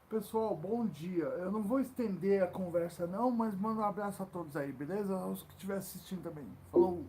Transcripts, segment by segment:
Pessoal, bom dia. Eu não vou estender a conversa não, mas mando um abraço a todos aí, beleza? Os que estiver assistindo também. Falou!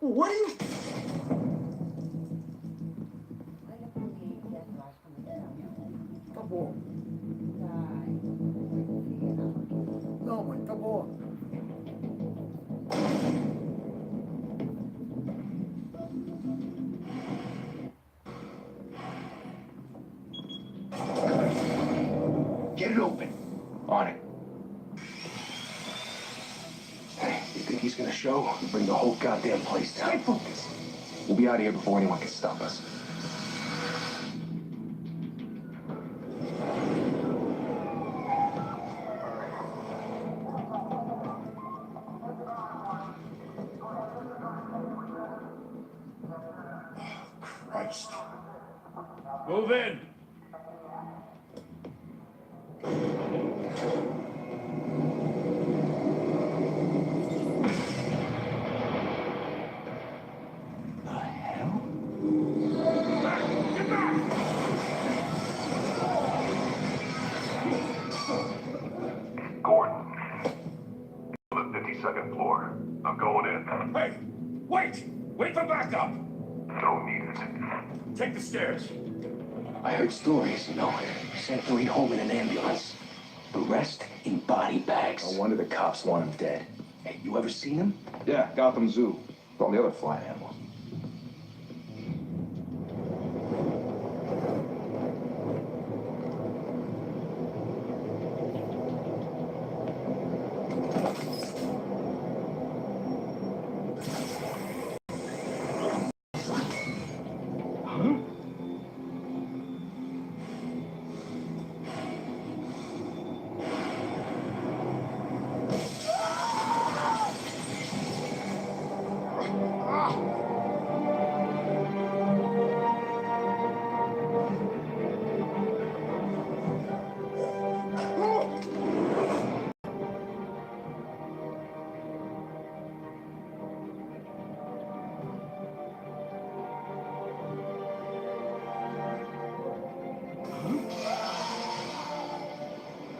What are you... Tá bom. Não, mãe, tá bom. Get it open. On it. Hey, you think he's gonna show? Bring the whole goddamn place down. Stay focused. We'll be out of here before anyone can stop us. Christ. Move in. The hell? Get back! 22nd floor. I'm going in. Hey! Wait! Wait for backup! Don't need it. Take the stairs. I heard stories, you know. Sent Reed home in an ambulance. The rest in body bags. No wonder the cops want him dead. Hey, you ever seen him? Yeah, Gotham Zoo. With all the other flying animals.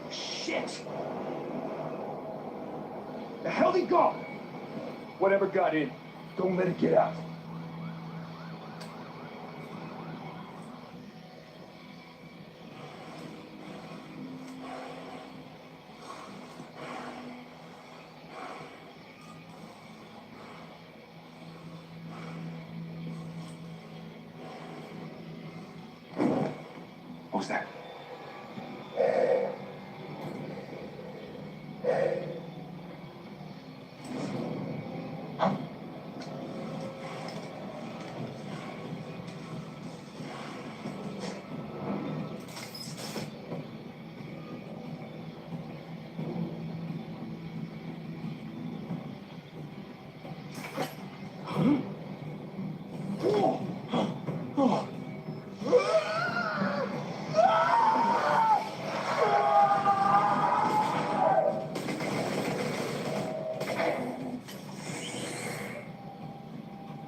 Shit! The hell he go? Whatever got in, don't let it get out. What was that?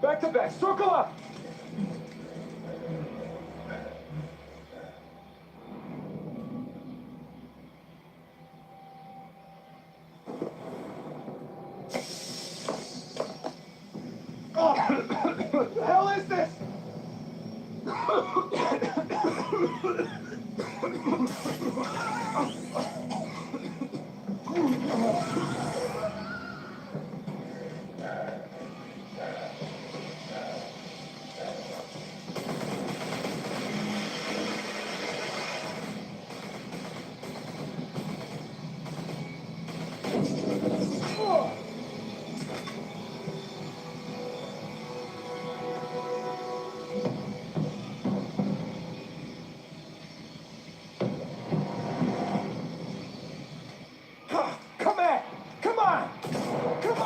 Back to back, circle up! Oh, what the hell is this? Come at! Come on! Come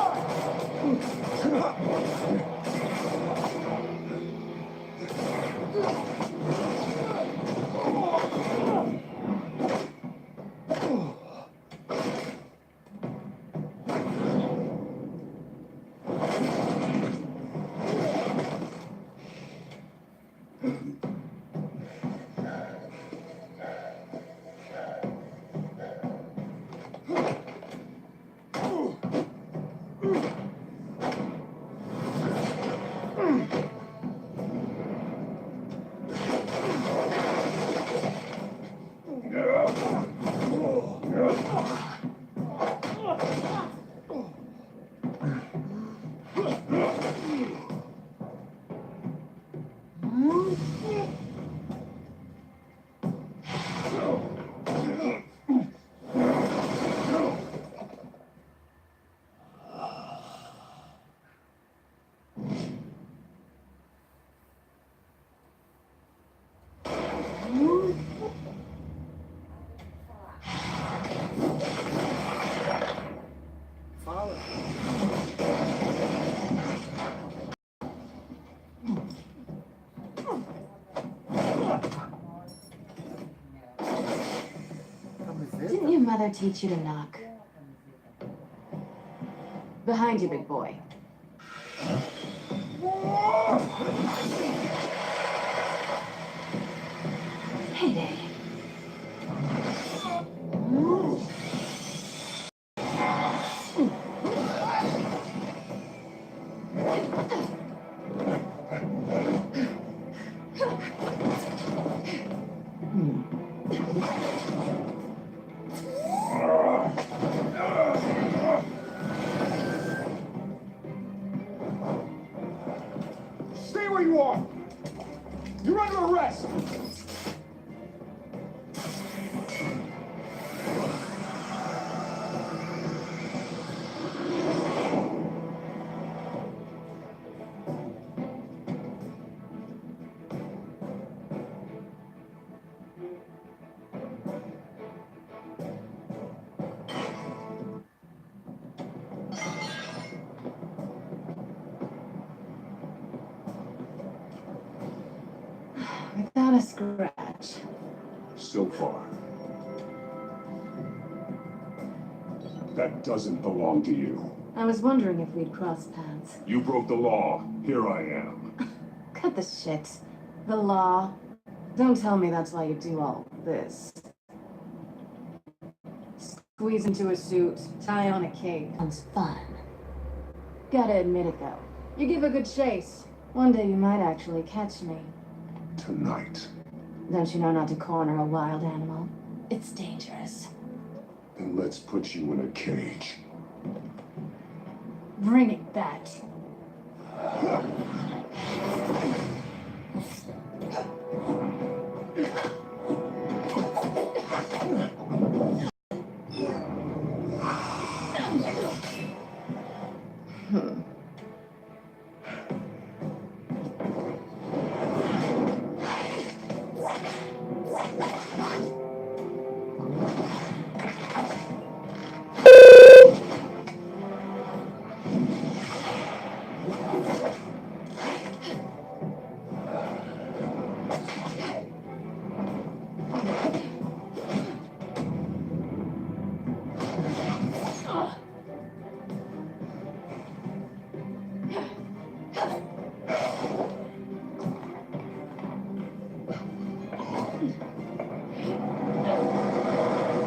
Fala. Didn't your mother teach you to knock? Behind you, big boy. Hey there. so far. That doesn't belong to you. I was wondering if we'd cross paths. You broke the law. Here I am. Cut the shit. The law. Don't tell me that's why you do all this. Squeeze into a suit, tie on a cape. Sounds fun. Gotta admit it though. You give a good chase. One day you might actually catch me. Tonight. Don't you know not to corner a wild animal? It's dangerous. Then let's put you in a cage. Bring it back.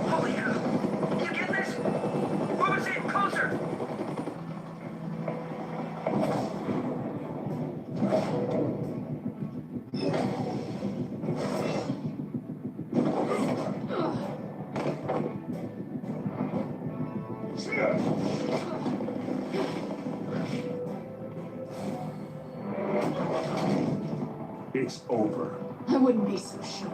Holy hell! You get this? What was it? Closer! It's over. I wouldn't be so sure.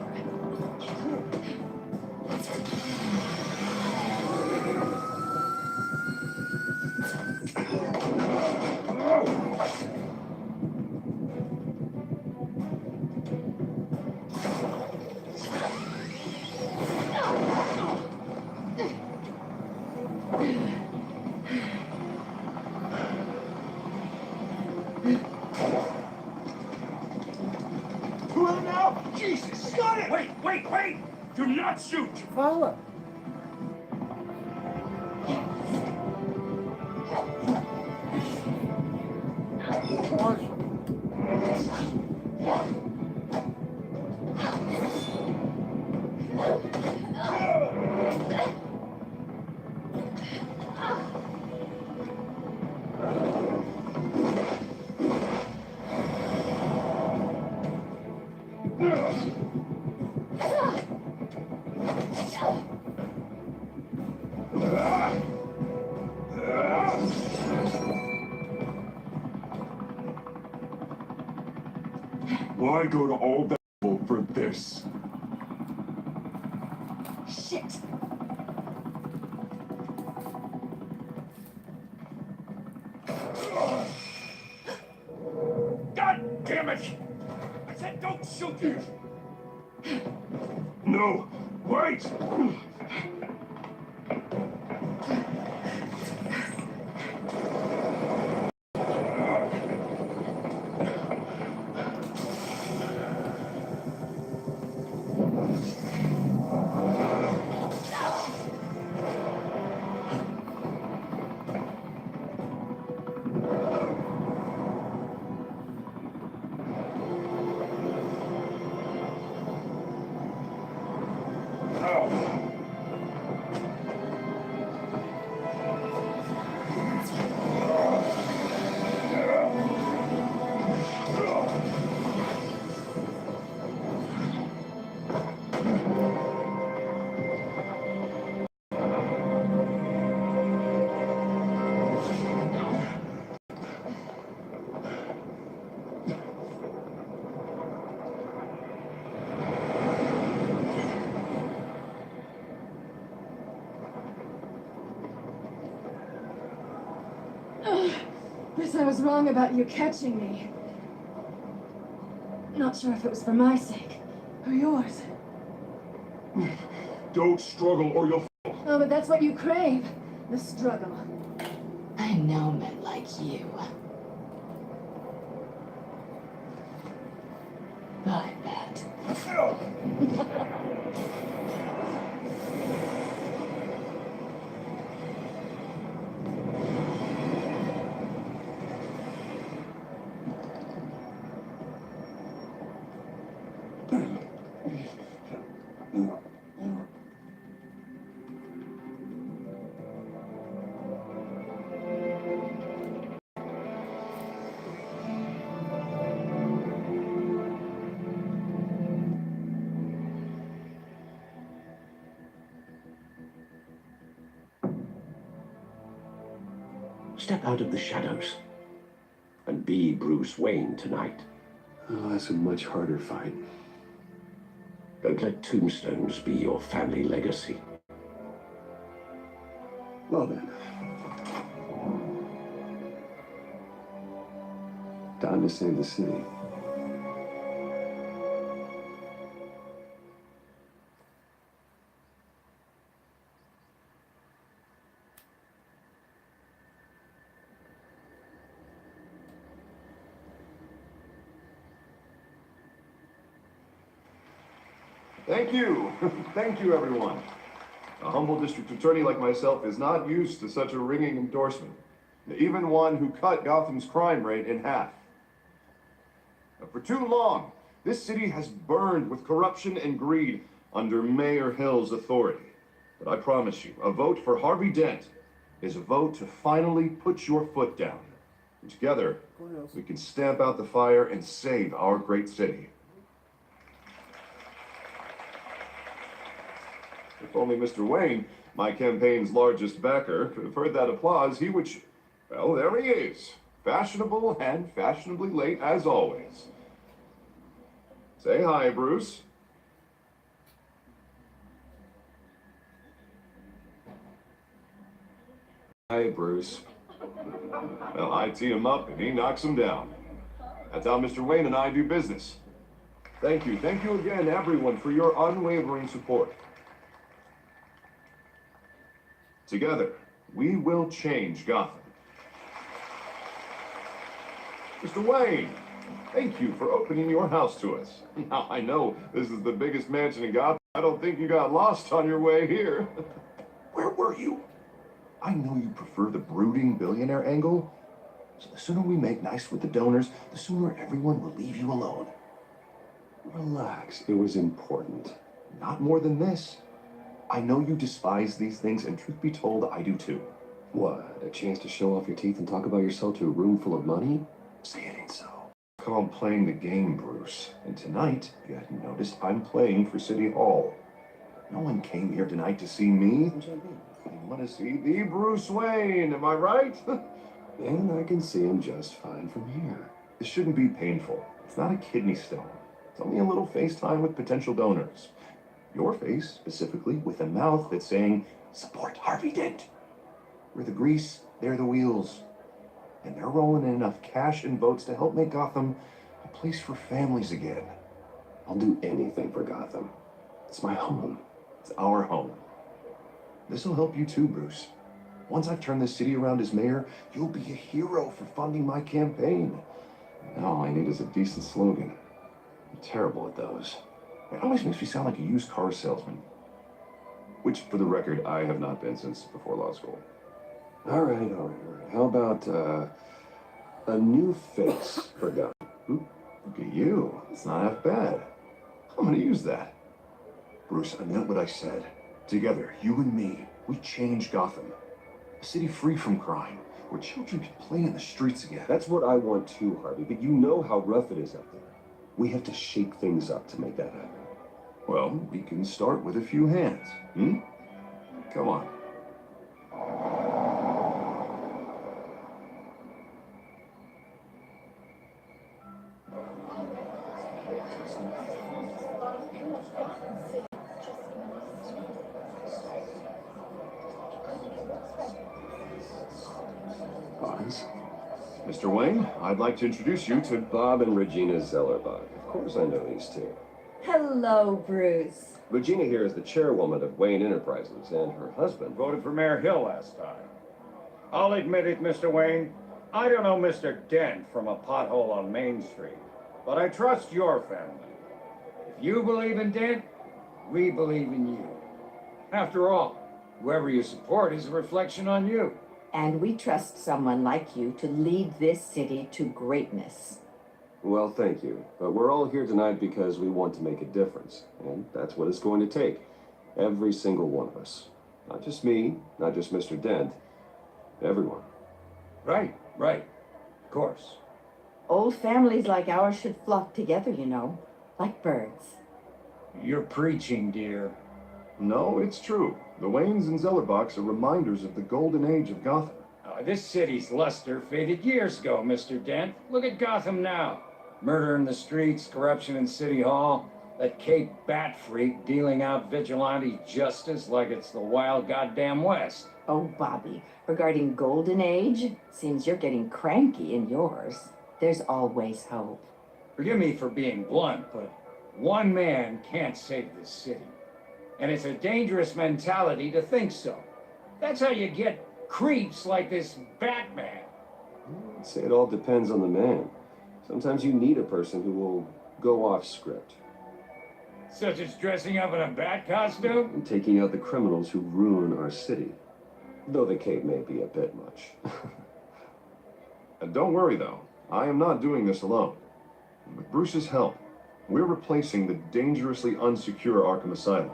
Well now, Jesus, got it! Wait! Do not shoot! Fala. Pode. Why go to all that trouble for this? Shit! God damn it! I said don't shoot you! No, wait! Guess I was wrong about you catching me. Not sure if it was for my sake or yours. Don't struggle or you'll Oh, but that's what you crave. The struggle. I know men like you. I bet. step out of the shadows and be Bruce Wayne tonight. Oh, that's a much harder fight. Don't let tombstones be your family legacy. Well then. Time to save the city. Thank you. Thank you, everyone. A humble district attorney like myself is not used to such a ringing endorsement. Even one who cut Gotham's crime rate in half. For too long, this city has burned with corruption and greed under Mayor Hill's authority. But I promise you, a vote for Harvey Dent is a vote to finally put your foot down. And together, we can stamp out the fire and save our great city. If only Mr. Wayne, my campaign's largest backer, could have heard that applause, he would... Well, there he is. Fashionable and fashionably late, as always. Say hi, Bruce. Hi, Bruce. Well, I tee him up and he knocks him down. That's how Mr. Wayne and I do business. Thank you again, everyone, for your unwavering support. Together, we will change Gotham. Mr. Wayne, thank you for opening your house to us. Now, I know this is the biggest mansion in Gotham. I don't think you got lost on your way here. Where were you? I know you prefer the brooding billionaire angle. So the sooner we make nice with the donors, the sooner everyone will leave you alone. Relax, it was important. Not more than this. I know you despise these things, and truth be told, I do too. What, a chance to show off your teeth and talk about yourself to a room full of money? Say it ain't so. Call playing the game, Bruce. And tonight, if you hadn't noticed, I'm playing for City Hall. No one came here tonight to see me. They want to see the Bruce Wayne, am I right? And I can see him just fine from here. This shouldn't be painful. It's not a kidney stone. It's only a little FaceTime with potential donors. Your face, specifically, with a mouth that's saying, support Harvey Dent. We're the grease, they're the wheels. And they're rolling in enough cash and votes to help make Gotham a place for families again. I'll do anything for Gotham. It's my home. It's our home. This'll help you too, Bruce. Once I've turned this city around as mayor, you'll be a hero for funding my campaign. And all I need is a decent slogan. I'm terrible at those. It always makes me sound like a used car salesman. Which, for the record, I have not been since before law school. All right. How about, a new face for Gotham? Look at you. It's not half bad. I'm gonna use that. Bruce, I meant what I said. Together, you and me, we change Gotham. A city free from crime, where children can play in the streets again. That's what I want too, Harvey, but you know how rough it is out there. We have to shake things up to make that happen. Well, we can start with a few hands, Come on. Bonds? Mr. Wayne, I'd like to introduce you to Bob and Regina Zellerbach. Of course I know these two. Hello, Bruce. Regina here is the chairwoman of Wayne Enterprises, and her husband Voted for Mayor Hill last time. I'll admit it, Mr. Wayne. I don't know Mr. Dent from a pothole on Main Street, but I trust your family. If you believe in Dent, we believe in you. After all, whoever you support is a reflection on you. And we trust someone like you to lead this city to greatness. Well, thank you. But we're all here tonight because we want to make a difference. And that's what it's going to take. Every single one of us. Not just me, not just Mr. Dent. Everyone. Right. Of course. Old families like ours should flock together, you know, like birds. You're preaching, dear. No, it's true. The Waynes and Zellerbachs are reminders of the golden age of Gotham. This city's luster faded years ago, Mr. Dent. Look at Gotham now. Murder in the streets, corruption in City Hall, that Cape Bat freak dealing out vigilante justice like it's the wild goddamn West. Oh, Bobby, regarding Golden Age, seems you're getting cranky in yours. There's always hope. Forgive me for being blunt, but one man can't save this city. And it's a dangerous mentality to think so. That's how you get creeps like this Batman. I'd say it all depends on the man. Sometimes you need a person who will go off script. Such as dressing up in a bat costume? And taking out the criminals who ruin our city. Though the cape may be a bit much. And don't worry, though. I am not doing this alone. With Bruce's help, we're replacing the dangerously unsecure Arkham Asylum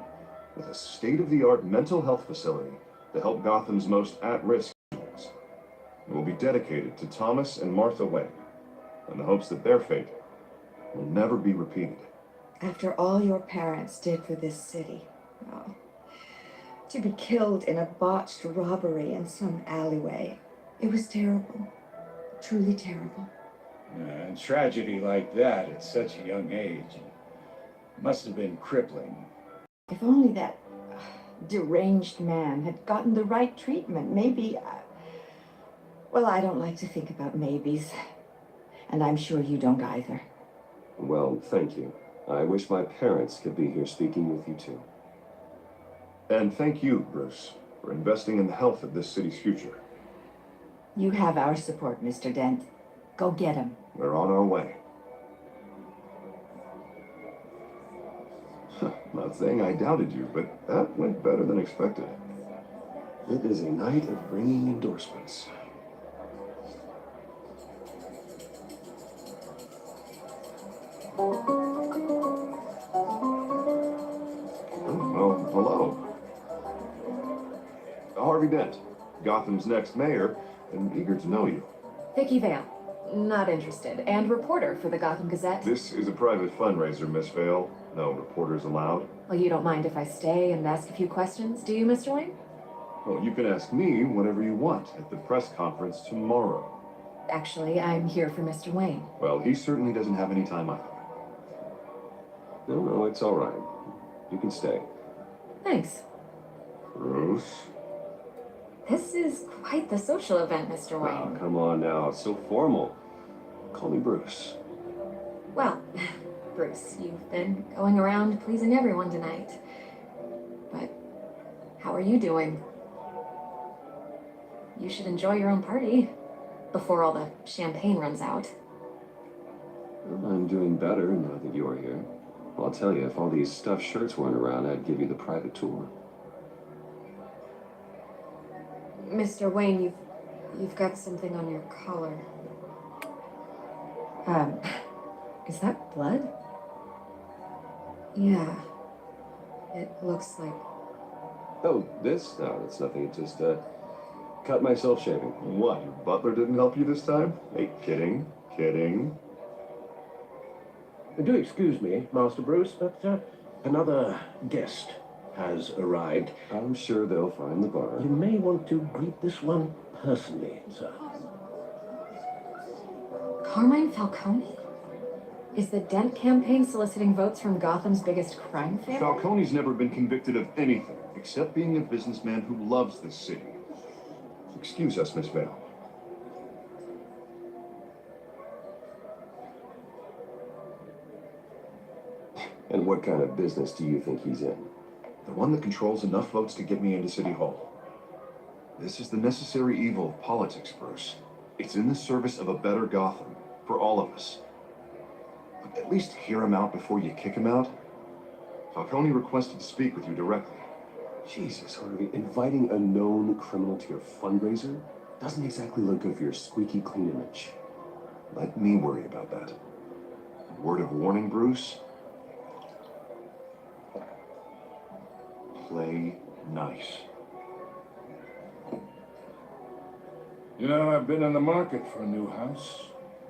with a state-of-the-art mental health facility to help Gotham's most at-risk individuals. It will be dedicated to Thomas and Martha Wayne, in the hopes that their fate will never be repeated. After all your parents did for this city, oh, to be killed in a botched robbery in some alleyway, it was terrible. Truly terrible. A tragedy like that at such a young age must have been crippling. If only that deranged man had gotten the right treatment, maybe... Well, I don't like to think about maybes. And I'm sure you don't either. Well, thank you. I wish my parents could be here speaking with you too. And thank you, Bruce, for investing in the health of this city's future. You have our support, Mr. Dent. Go get him. We're on our way. Not saying I doubted you, but that went better than expected. It is a night of ringing endorsements. Oh, hello. Harvey Dent, Gotham's next mayor, and eager to know you. Vicky Vale. Not interested. And reporter for the Gotham Gazette. This is a private fundraiser, Miss Vale. No reporters allowed. Well, you don't mind if I stay and ask a few questions, do you, Mr. Wayne? Well, you can ask me whatever you want at the press conference tomorrow. Actually, I'm here for Mr. Wayne. Well, he certainly doesn't have any time either. No, it's all right. You can stay. Thanks. Bruce? This is quite the social event, Mr. Oh, Wayne. come on now. It's so formal. Call me Bruce. Well, Bruce, you've been going around pleasing everyone tonight. But how are you doing? You should enjoy your own party before all the champagne runs out. Well, I'm doing better now that you're here. I'll tell you, if all these stuffed shirts weren't around, I'd give you the private tour. Mr. Wayne, you've got something on your collar. Is that blood? Yeah. It looks like... Oh, this? No, that's nothing. It just, cut myself shaving. What, your butler didn't help you this time? Hey, kidding. Do excuse me, Master Bruce, but another guest has arrived. I'm sure they'll find the bar. You may want to greet this one personally, sir. Carmine Falcone? Is the Dent campaign soliciting votes from Gotham's biggest crime family? Falcone's never been convicted of anything except being a businessman who loves this city. Excuse us, Miss Vale. And what kind of business do you think he's in? The one that controls enough votes to get me into City Hall. This is the necessary evil of politics, Bruce. It's in the service of a better Gotham, for all of us. But at least hear him out before you kick him out. Falcone requested to speak with you directly. Jesus, Harvey, inviting a known criminal to your fundraiser doesn't exactly look good for your squeaky clean image. Let me worry about that. Word of warning, Bruce? Play nice. You know, I've been in the market for a new house.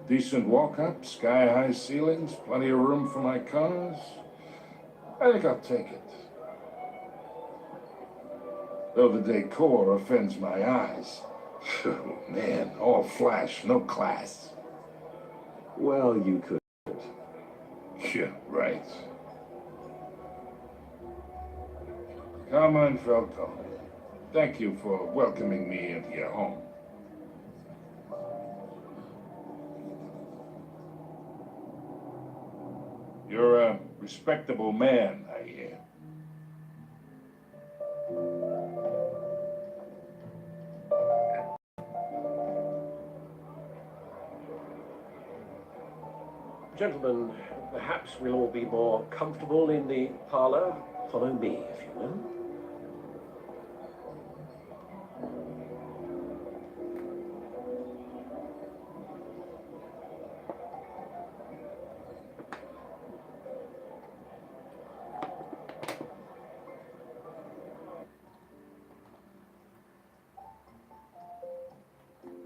Decent walk-up, sky-high ceilings, plenty of room for my cars. I think I'll take it. Though the decor offends my eyes. Oh, man, all flash, no class. Well, you could. Yeah, right. Carmine Falcone, thank you for welcoming me into your home. You're a respectable man, I hear. Gentlemen, perhaps we'll all be more comfortable in the parlor. Follow me, if you will.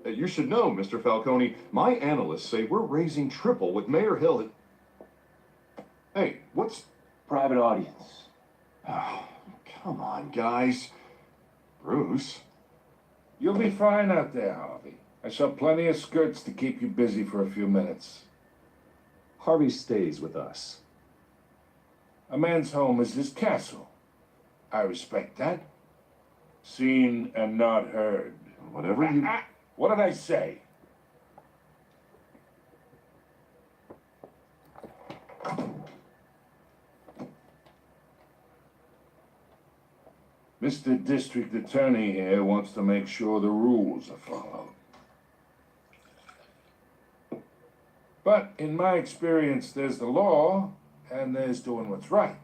You should know, Mr. Falcone, my analysts say we're raising triple with Mayor Hill. Hey, what's... Private audience. Oh, come on, guys. Bruce. You'll be fine out there, Harvey. I saw plenty of skirts to keep you busy for a few minutes. Harvey stays with us. A man's home is his castle. I respect that. Seen and not heard. Whatever you... What did I say? Mr. District Attorney here wants to make sure the rules are followed. But in my experience, there's the law, and there's doing what's right.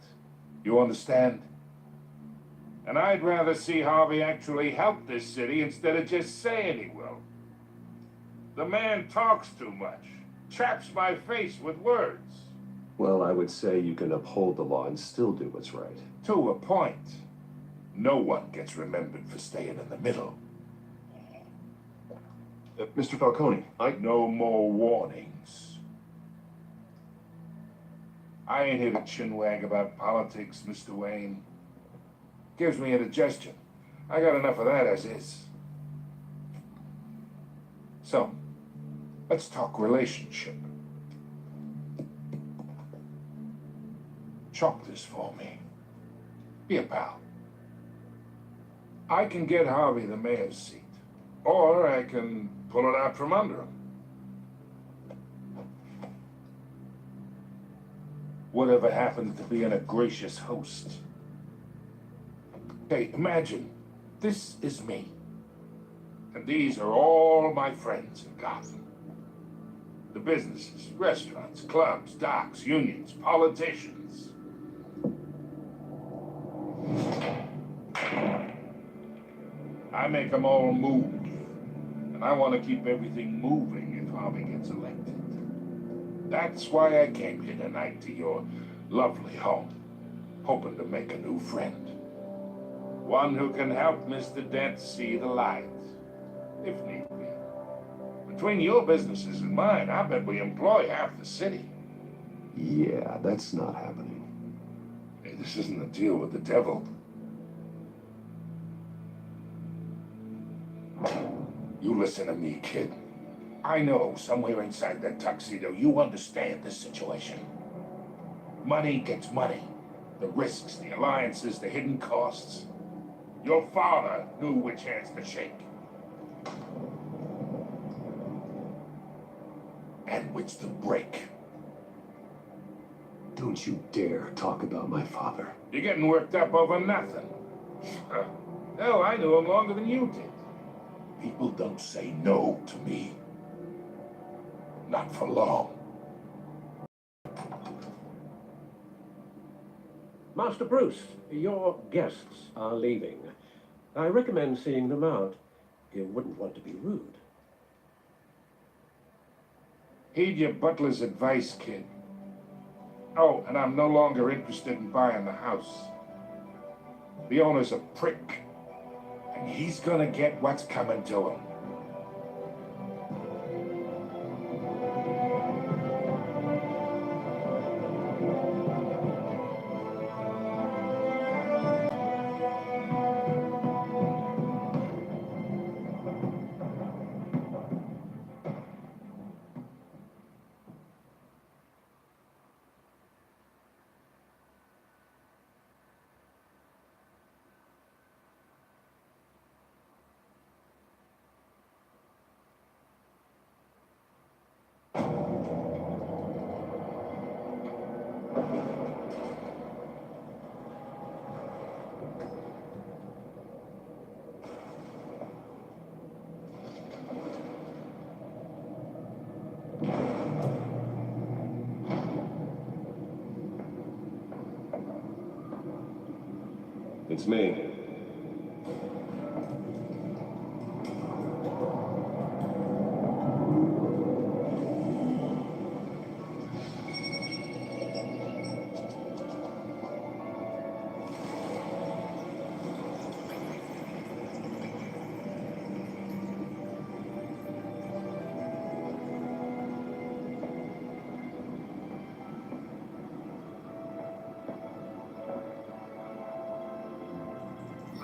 You understand? And I'd rather see Harvey actually help this city instead of just saying he will. The man talks too much, chaps my face with words. Well, I would say you can uphold the law and still do what's right. To a point. No one gets remembered for staying in the middle. Mr. Falcone, No more warnings. I ain't here to chinwag about politics, Mr. Wayne. Gives me indigestion. I got enough of that as is. So, let's talk relationship. Chalk this for me. Be a pal. I can get Harvey the mayor's seat, or I can pull it out from under him. Whatever happens to being a gracious host? Okay, imagine, this is me. And these are all my friends in Gotham. The businesses, restaurants, clubs, docks, unions, politicians. I make them all move. And I want to keep everything moving if Harvey gets elected. That's why I came here tonight to your lovely home, hoping to make a new friend. One who can help Mr. Dent see the light, if need be. Between your businesses and mine, I bet we employ half the city. Yeah, that's not happening. Hey, this isn't a deal with the devil. You listen to me, kid. I know somewhere inside that tuxedo you understand this situation. Money gets money. The risks, the alliances, the hidden costs. Your father knew which hands to shake. And which to break. Don't you dare talk about my father. You're getting worked up over nothing. Hell, I knew him longer than you did. People don't say no to me. Not for long. Master Bruce, your guests are leaving. I recommend seeing them out. You wouldn't want to be rude. Heed your butler's advice, kid. Oh, and I'm no longer interested in buying the house. The owner's a prick. And he's gonna get what's coming to him. It's me.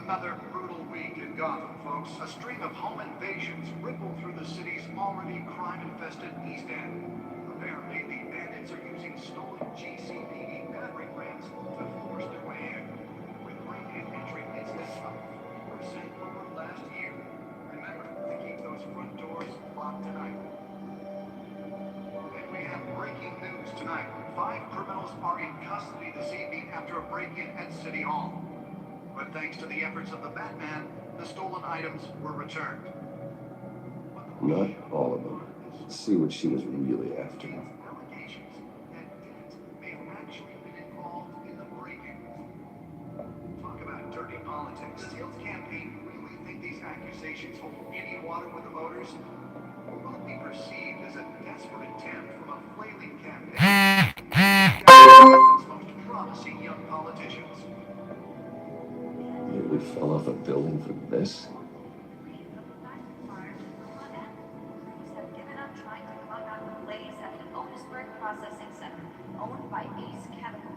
Another brutal week in Gotham, folks. A string of home invasions rippled through the city's already crime-infested East End. Apparently, the bandits are using stolen GCPD battering rams to force their way in, with break-in entry incidents up 50% over last year. Remember to keep those front doors locked tonight. And we have breaking news tonight. 5 criminals are in custody this evening after a break-in at City Hall. But thanks to the efforts of the Batman, the stolen items were returned. Not all of them. Let's see what she was really after. Allegations that Dent may have actually been involved in the break-in. Talk about dirty politics. Does Hill's campaign really think these accusations hold any water with the voters? Or will it be perceived as a desperate attempt from a flailing campaign to its most promising young politicians? Nearly fell off a building for this? Processing center owned by Ace Chemical.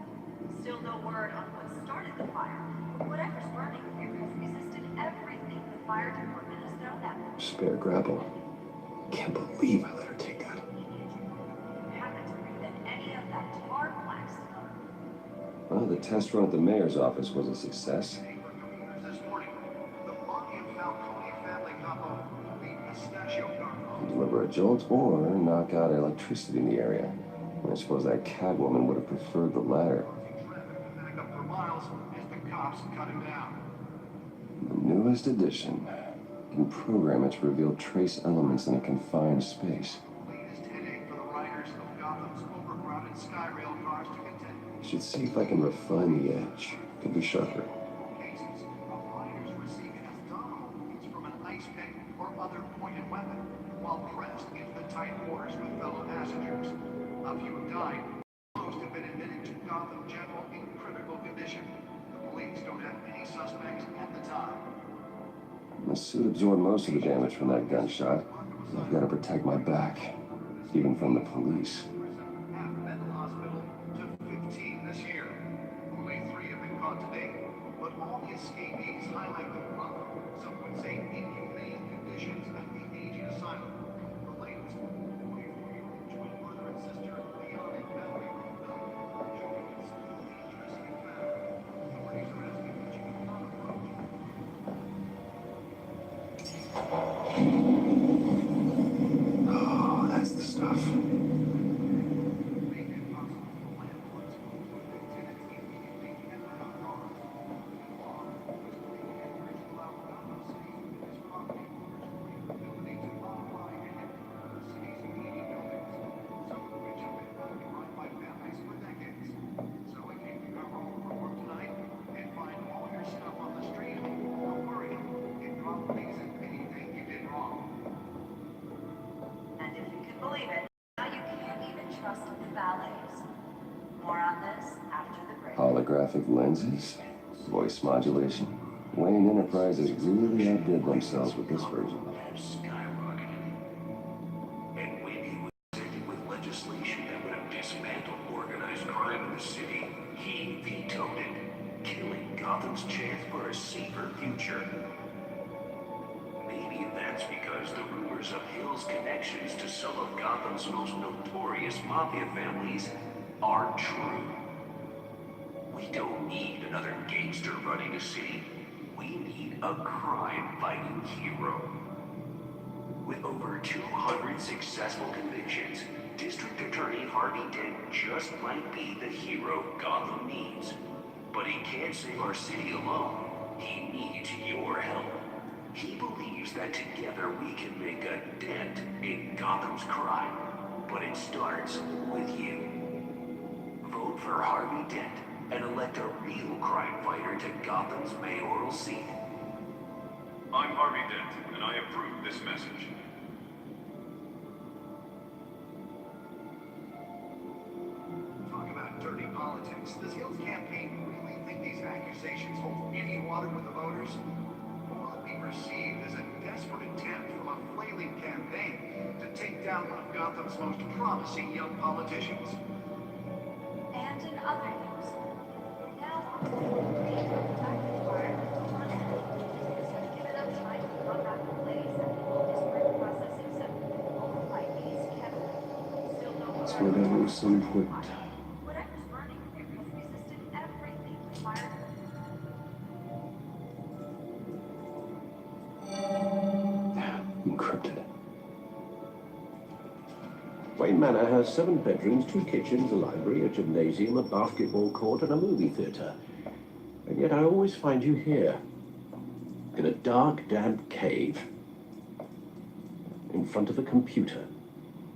Still no word on what started the fire. Whatever's burning here has resisted everything the fire department has thrown at it. Spare grapple. Can't believe I let her take that. Haven't breathed any of that tar black stuff. Well, the test run at the mayor's office was a success. This morning, the Monty Falcone family couple, the Pistachio Garden. Deliver a jolt or knock out electricity in the area. I suppose that Catwoman would have preferred the latter. Back up for miles as the cops cut him down. The newest addition. You can program it to reveal trace elements in a confined space. Latest headache for the riders of Gotham's overcrowded Skyrail cars to contend. Should see if I can refine the edge. Could be sharper. Cases of riders receiving abdominal wounds from an ice pick or other pointed weapon while pressed into the tight quarters with fellow passengers. A few have died. Most have been admitted to Gotham General in critical condition. The police don't have any suspects at the time. My suit absorbed most of the damage from that gunshot. I've got to protect my back, even from the police. Have been in the hospital to 15 this year. Only 3 have been caught to date, but all the escapees highlight the rough, some would say inhumane conditions at the aging asylum. The latest, 44-year-old twin brother and sister, Leon and Mallory, children dangerously found. Authorities are asking that you not approach. Oh, that's the stuff. And if you can believe it, now you can't even trust the valets. More on this after the break. Holographic lenses, voice modulation. Wayne Enterprises really outdid themselves with this version. Skyrocketed. And when he was presented with legislation that would have dismantled organized crime in the city, he vetoed it, killing Gotham's chance for a safer future. Maybe that's because the rumors of Hill's connections to some of Gotham's most notorious mafia families aren't true. We don't need another gangster running a city. We need a crime-fighting hero. With over 200 successful convictions, District Attorney Harvey Dent just might be the hero Gotham needs. But he can't save our city alone. He needs your help. He believes that together we can make a dent in Gotham's crime. But it starts with you. Vote for Harvey Dent and elect a real crime fighter to Gotham's mayoral seat. I'm Harvey Dent, and I approve this message. Talk about dirty politics. Does Hill's campaign really think these accusations hold any water with the voters? Or will it be perceived as a desperate attempt from a flailing campaign to take down one of Gotham's most promising young politicians? And in other news, now on to the back of the fire, has given up time to run back the blaze at the oldest word processing center, owned by Ace Chemical. Still no That's where that was so important. Whatever's burning there has resisted everything the fire. Encrypted. Wayne Manor has 7 bedrooms, 2 kitchens, a library, a gymnasium, a basketball court, and a movie theatre. And yet I always find you here, in a dark, damp cave, in front of a computer.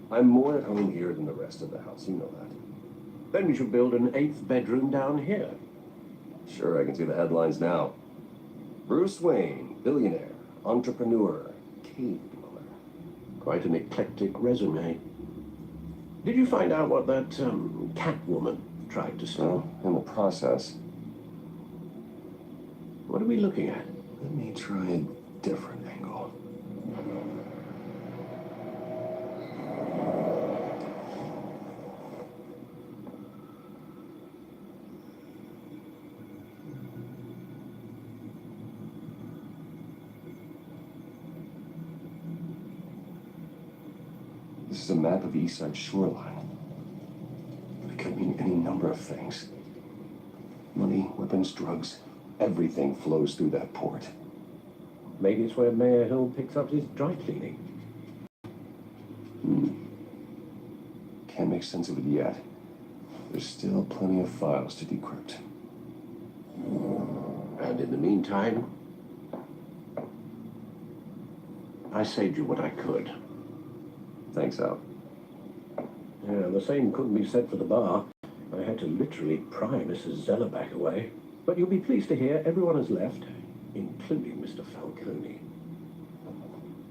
I'm more at home here than the rest of the house, you know that. Then we should build an 8th bedroom down here. Sure, I can see the headlines now. Bruce Wayne, billionaire, entrepreneur, cave dweller. Quite an eclectic resume. Did you find out what that Catwoman tried to steal? In the process. What are we looking at? Let me try a different angle. This is a map of the East Side shoreline. It could mean any number of things. Money, weapons, drugs, everything flows through that port. Maybe it's where Mayor Hill picks up his dry cleaning. Can't make sense of it yet. There's still plenty of files to decrypt. And in the meantime, I saved you what I could. Thanks, Al. Yeah, the same couldn't be said for the bar. I had to literally pry Mrs. Zeller back away. But you'll be pleased to hear everyone has left, including Mr. Falcone.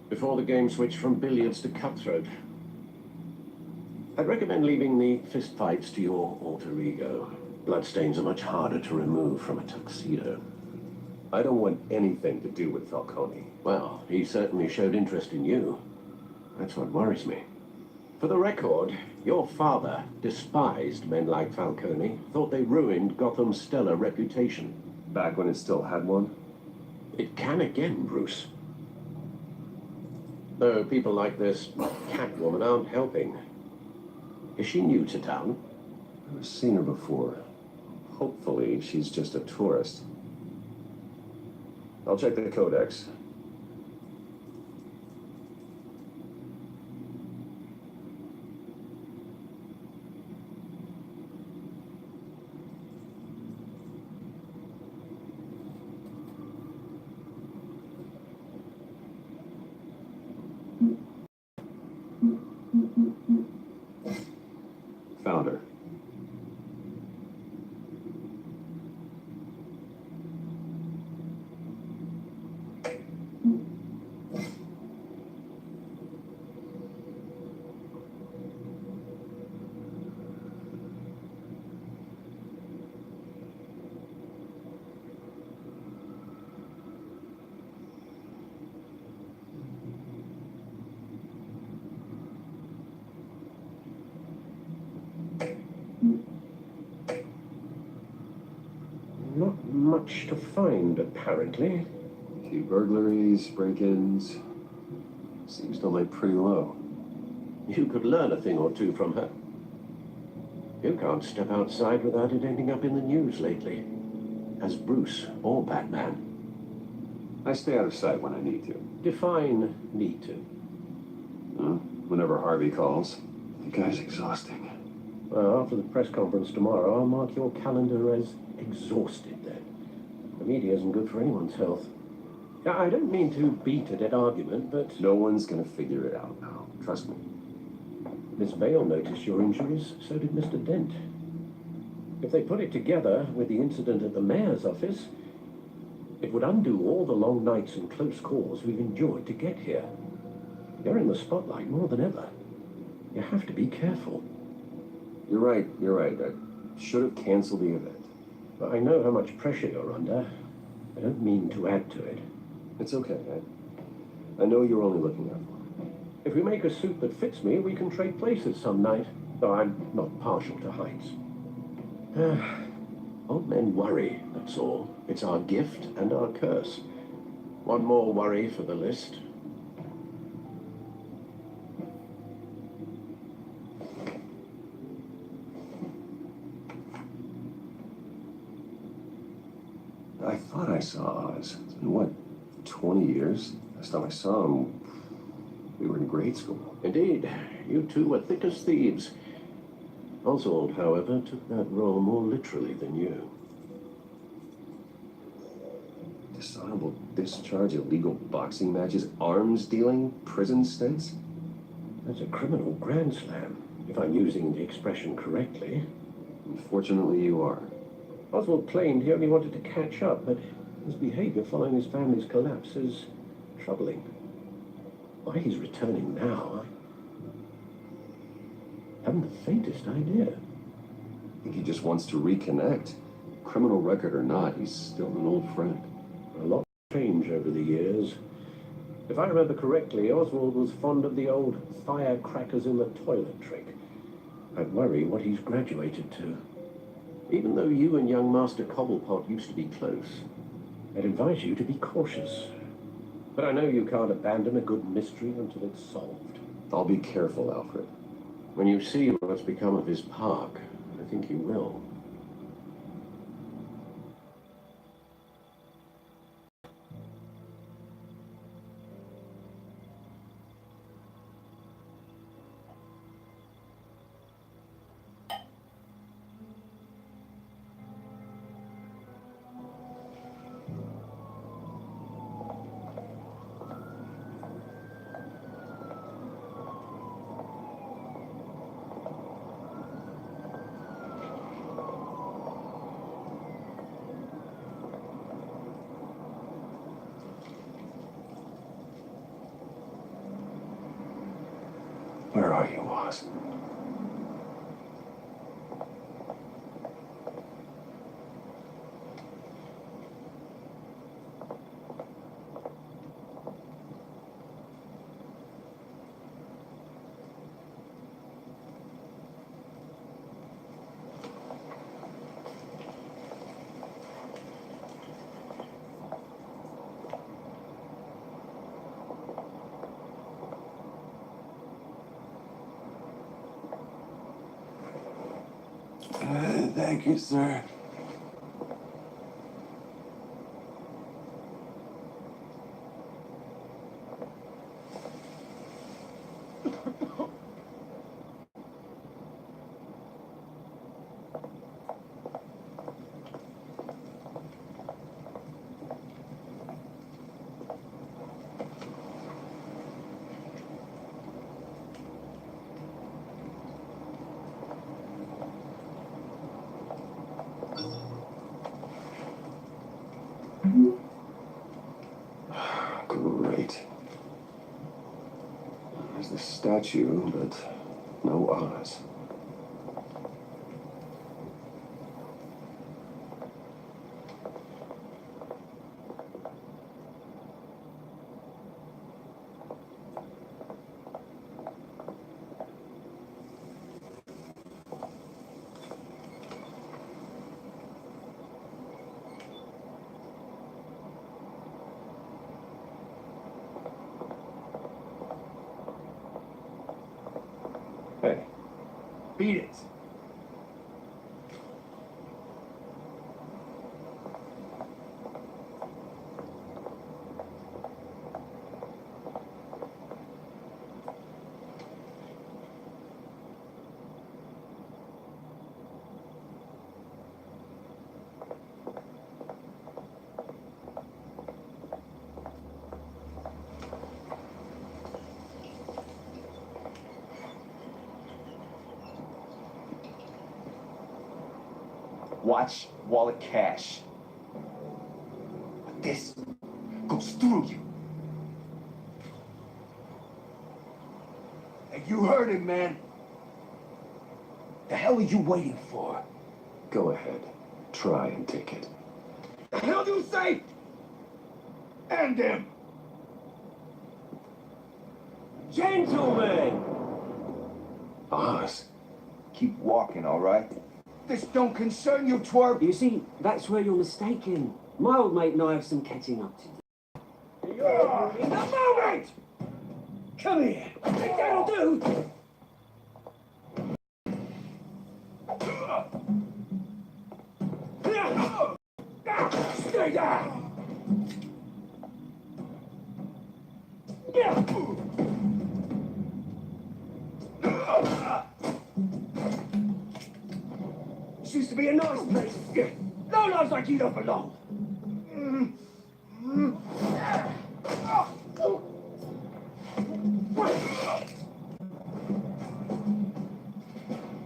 Before the game switched from billiards to cutthroat. I'd recommend leaving the fistfights to your alter ego. Bloodstains are much harder to remove from a tuxedo. I don't want anything to do with Falcone. Well, he certainly showed interest in you. That's what worries me. For the record, your father despised men like Falcone, thought they ruined Gotham's stellar reputation. Back when it still had one? It can again, Bruce. Though people like this Catwoman aren't helping. Is she new to town? I've seen her before. Hopefully, she's just a tourist. I'll check the codex. Found her. Not much to find, apparently. A few burglaries, break-ins. Seems to lay pretty low. You could learn a thing or two from her. You can't step outside without it ending up in the news lately. As Bruce or Batman. I stay out of sight when I need to. Define need to. Whenever Harvey calls. The guy's exhausting. Well, after the press conference tomorrow, I'll mark your calendar as exhausted then. The media isn't good for anyone's health. Now, I don't mean to beat a dead argument, but... No one's gonna figure it out now. Trust me. Miss Vale noticed your injuries, so did Mr. Dent. If they put it together with the incident at the mayor's office, it would undo all the long nights and close calls we've enjoyed to get here. You're in the spotlight more than ever. You have to be careful. You're right. I should have canceled the event. But I know how much pressure you're under. I don't mean to add to it. It's okay. I know you're only looking out for me. If we make a suit that fits me, we can trade places some night. Though I'm not partial to heights. Old men worry, that's all. It's our gift and our curse. One more worry for the list. I thought I saw Oz. It's been, what, 20 years? Last time I saw him, we were in grade school. Indeed. You two were thick as thieves. Oswald, however, took that role more literally than you. Dishonorable discharge, illegal boxing matches, arms dealing, prison stints? That's a criminal grand slam, if I'm using the expression correctly. Unfortunately, you are. Oswald claimed he only wanted to catch up, but his behavior following his family's collapse is troubling. Why he's returning now, I haven't the faintest idea. I think he just wants to reconnect. Criminal record or not, he's still an old friend. A lot changed over the years. If I remember correctly, Oswald was fond of the old firecrackers in the toilet trick. I worry what he's graduated to. Even though you and young Master Cobblepot used to be close, I'd advise you to be cautious. But I know you can't abandon a good mystery until it's solved. I'll be careful, Alfred. When you see what's become of his park, I think you will. Where are you, Oz? Thank you, sir. Great. There's the statue, but no Oz. Hey, beat it. watch, wallet, cash. But this goes through you. And you heard it, man. The hell are you waiting for? Go ahead. Try and take it. The hell do you say? End him! Gentlemen! Oz. Keep walking, all right? This don't concern you, twerp. You see, that's where you're mistaken. My old mate and I have some catching up to do. You're in the moment! Come here. Think that'll do? Stay down! This used to be a nice place. No lives like you don't belong.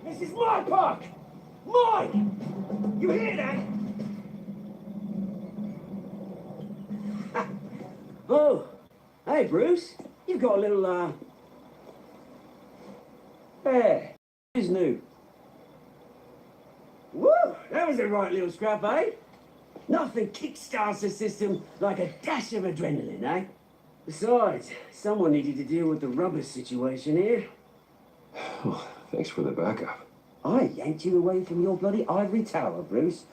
This is my park! Mine! You hear that? Oh, hey Bruce. You've got a little, hair. Who's new? Woo! That was a right little scrap, eh? Nothing kickstarts the system like a dash of adrenaline, eh? Besides, someone needed to deal with the rubber situation here. Well, thanks for the backup. I yanked you away from your bloody ivory tower, Bruce.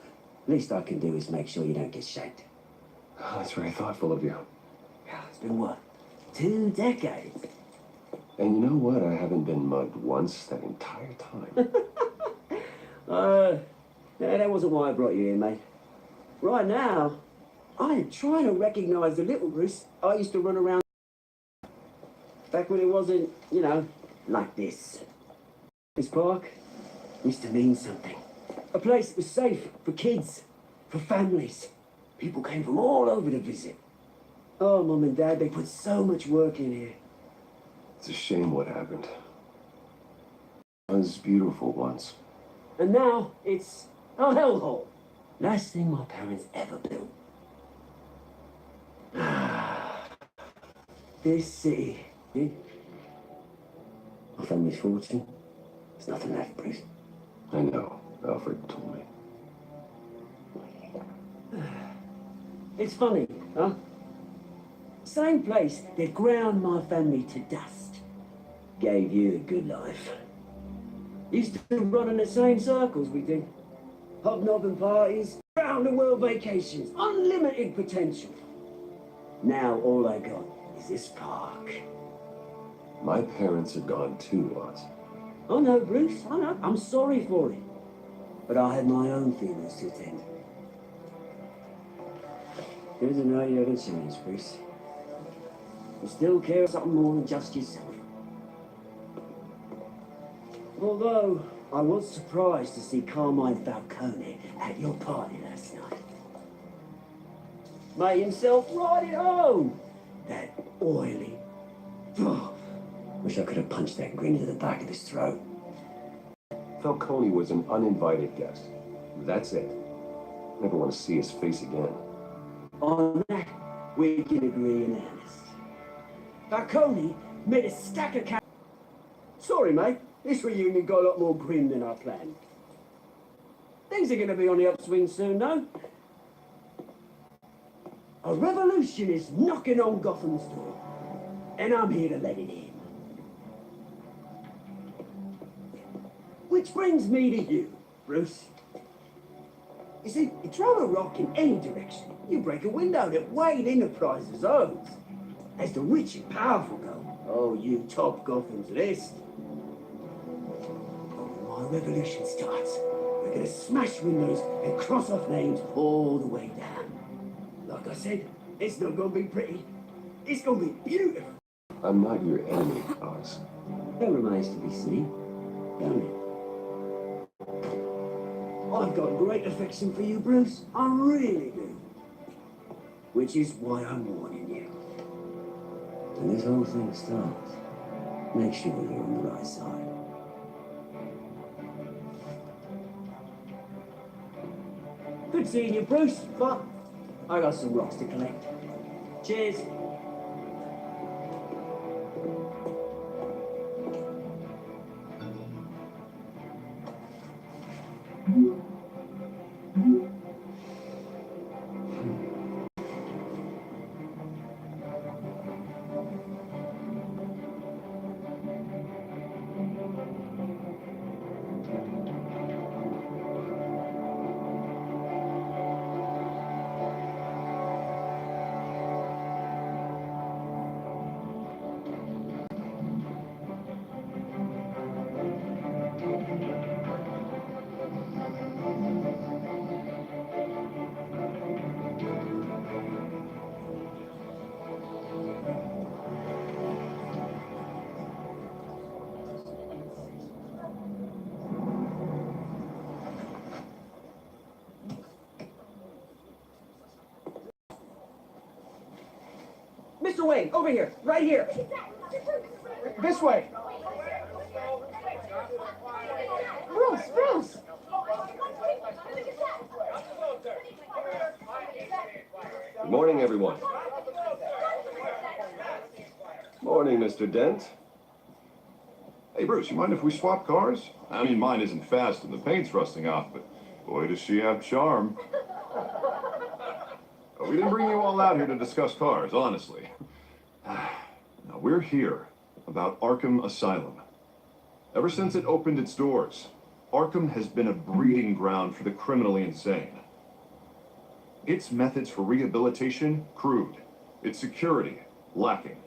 Least I can do is make sure you don't get shanked. Oh, that's very thoughtful of you. It's been what? 2 decades? And you know what? I haven't been mugged once that entire time. That wasn't why I brought you here, mate. Right now, I am trying to recognize the little Bruce I used to run around back when it wasn't, you know, like this. This park used to mean something. A place that was safe for kids, for families. People came from all over to visit. Oh, Mum and Dad, they put so much work in here. It's a shame what happened. It was beautiful once. And now it's a hellhole. Last thing my parents ever built. This city, my family's fortune. There's nothing left, Bruce. I know. Alfred told me. It's funny, huh? Same place that ground my family to dust. Gave you the good life. Used to run in the same circles we did. Hobnobbing parties, round the world vacations, unlimited potential. Now all I got is this park. My parents are gone too, Oz. I know, Bruce, I know. I'm sorry for it. But I had my own feelings to attend. Doesn't know you haven't changed, Bruce. You still care about something more than just yourself. Although, I was surprised to see Carmine Falcone at your party last night. Made himself right at home. That oily... Oh, wish I could have punched that grin into the back of his throat. Falcone was an uninvited guest. That's it. Never want to see his face again. On that, we can agree in earnest. Falcone made a stack of cash. Sorry, mate. This reunion got a lot more grim than I planned. Things are going to be on the upswing soon, though. A revolution is knocking on Gotham's door, and I'm here to let it in. Which brings me to you, Bruce. You see, you throw a rock in any direction, you break a window that Wayne Enterprises owns. As the rich and powerful go, oh, you top Gotham's list. When my revolution starts, we're gonna smash windows and cross off names all the way down. Like I said, it's not gonna be pretty. It's gonna be beautiful. I'm not your enemy, Oz. That remains to be seen, don't it? I've got great affection for you, Bruce. I really do. Which is why I'm warning you. When this whole thing starts, make sure you're on the right side. Good seeing you, Bruce, but I got some rocks to collect. Cheers. Mr. Wayne, over here, right here. This way. Bruce! Good morning, everyone. Morning, Mr. Dent. Hey, Bruce, you mind if we swap cars? I mean, mine isn't fast and the paint's rusting off, but boy, does she have charm. We didn't bring you all out here to discuss cars, honestly. Now, we're here about Arkham Asylum. Ever since it opened its doors, Arkham has been a breeding ground for the criminally insane. Its methods for rehabilitation, crude. Its security, lacking.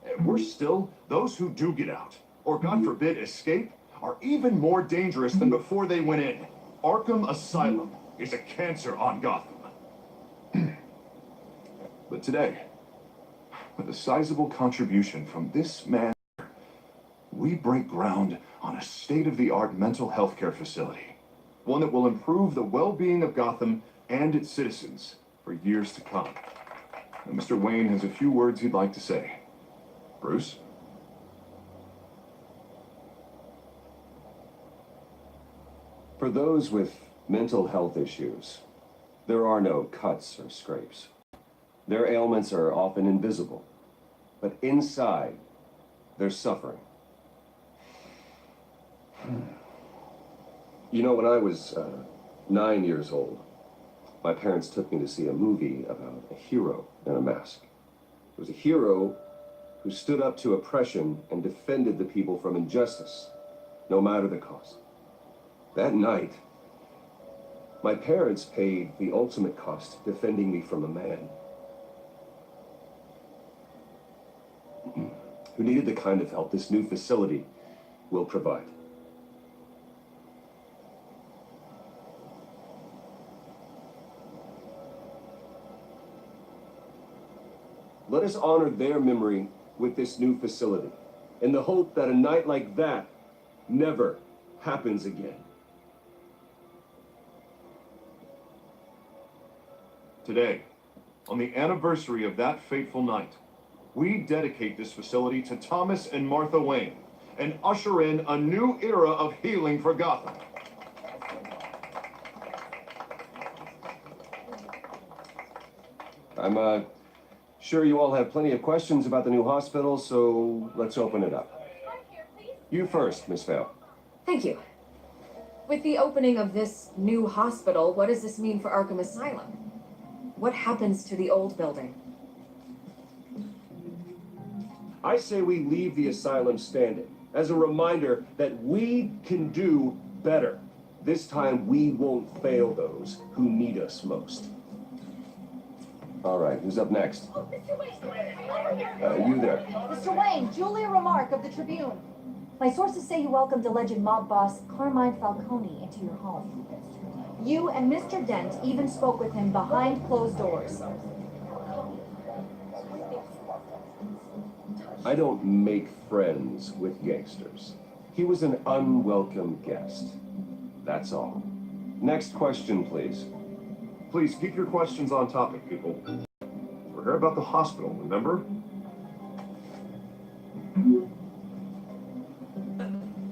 And worse still, those who do get out, or God forbid escape, are even more dangerous than before they went in. Arkham Asylum is a cancer on Gotham. But today, with a sizable contribution from this man, we break ground on a state-of-the-art mental health care facility. One that will improve the well-being of Gotham and its citizens for years to come. And Mr. Wayne has a few words he'd like to say. Bruce? For those with mental health issues, there are no cuts or scrapes. Their ailments are often invisible, but inside, they're suffering. You know, when I was 9 years old, my parents took me to see a movie about a hero in a mask. It was a hero who stood up to oppression and defended the people from injustice, no matter the cost. That night, my parents paid the ultimate cost defending me from a man who needed the kind of help this new facility will provide. Let us honor their memory with this new facility, in the hope that a night like that never happens again. Today, on the anniversary of that fateful night, we dedicate this facility to Thomas and Martha Wayne and usher in a new era of healing for Gotham. I'm sure you all have plenty of questions about the new hospital, so let's open it up. You first, Miss Vale. Thank you. With the opening of this new hospital, what does this mean for Arkham Asylum? What happens to the old building? I say we leave the asylum standing as a reminder that we can do better. This time we won't fail those who need us most. All right, who's up next? You there. Mr. Wayne, Julia Remark of the Tribune. My sources say you welcomed alleged mob boss Carmine Falcone into your home. You and Mr. Dent even spoke with him behind closed doors. I don't make friends with gangsters. He was an unwelcome guest. That's all. Next question, please. Please keep your questions on topic, people. We're here about the hospital, remember?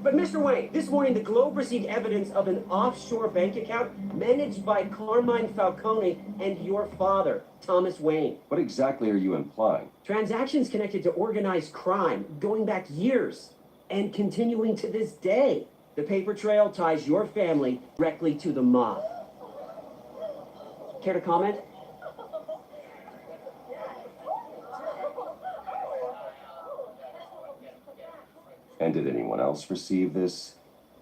But Mr. Wayne, this morning the Globe received evidence of an offshore bank account managed by Carmine Falcone and your father, Thomas Wayne. What exactly are you implying? Transactions connected to organized crime going back years and continuing to this day. The paper trail ties your family directly to the mob. Care to comment? And did anyone else receive this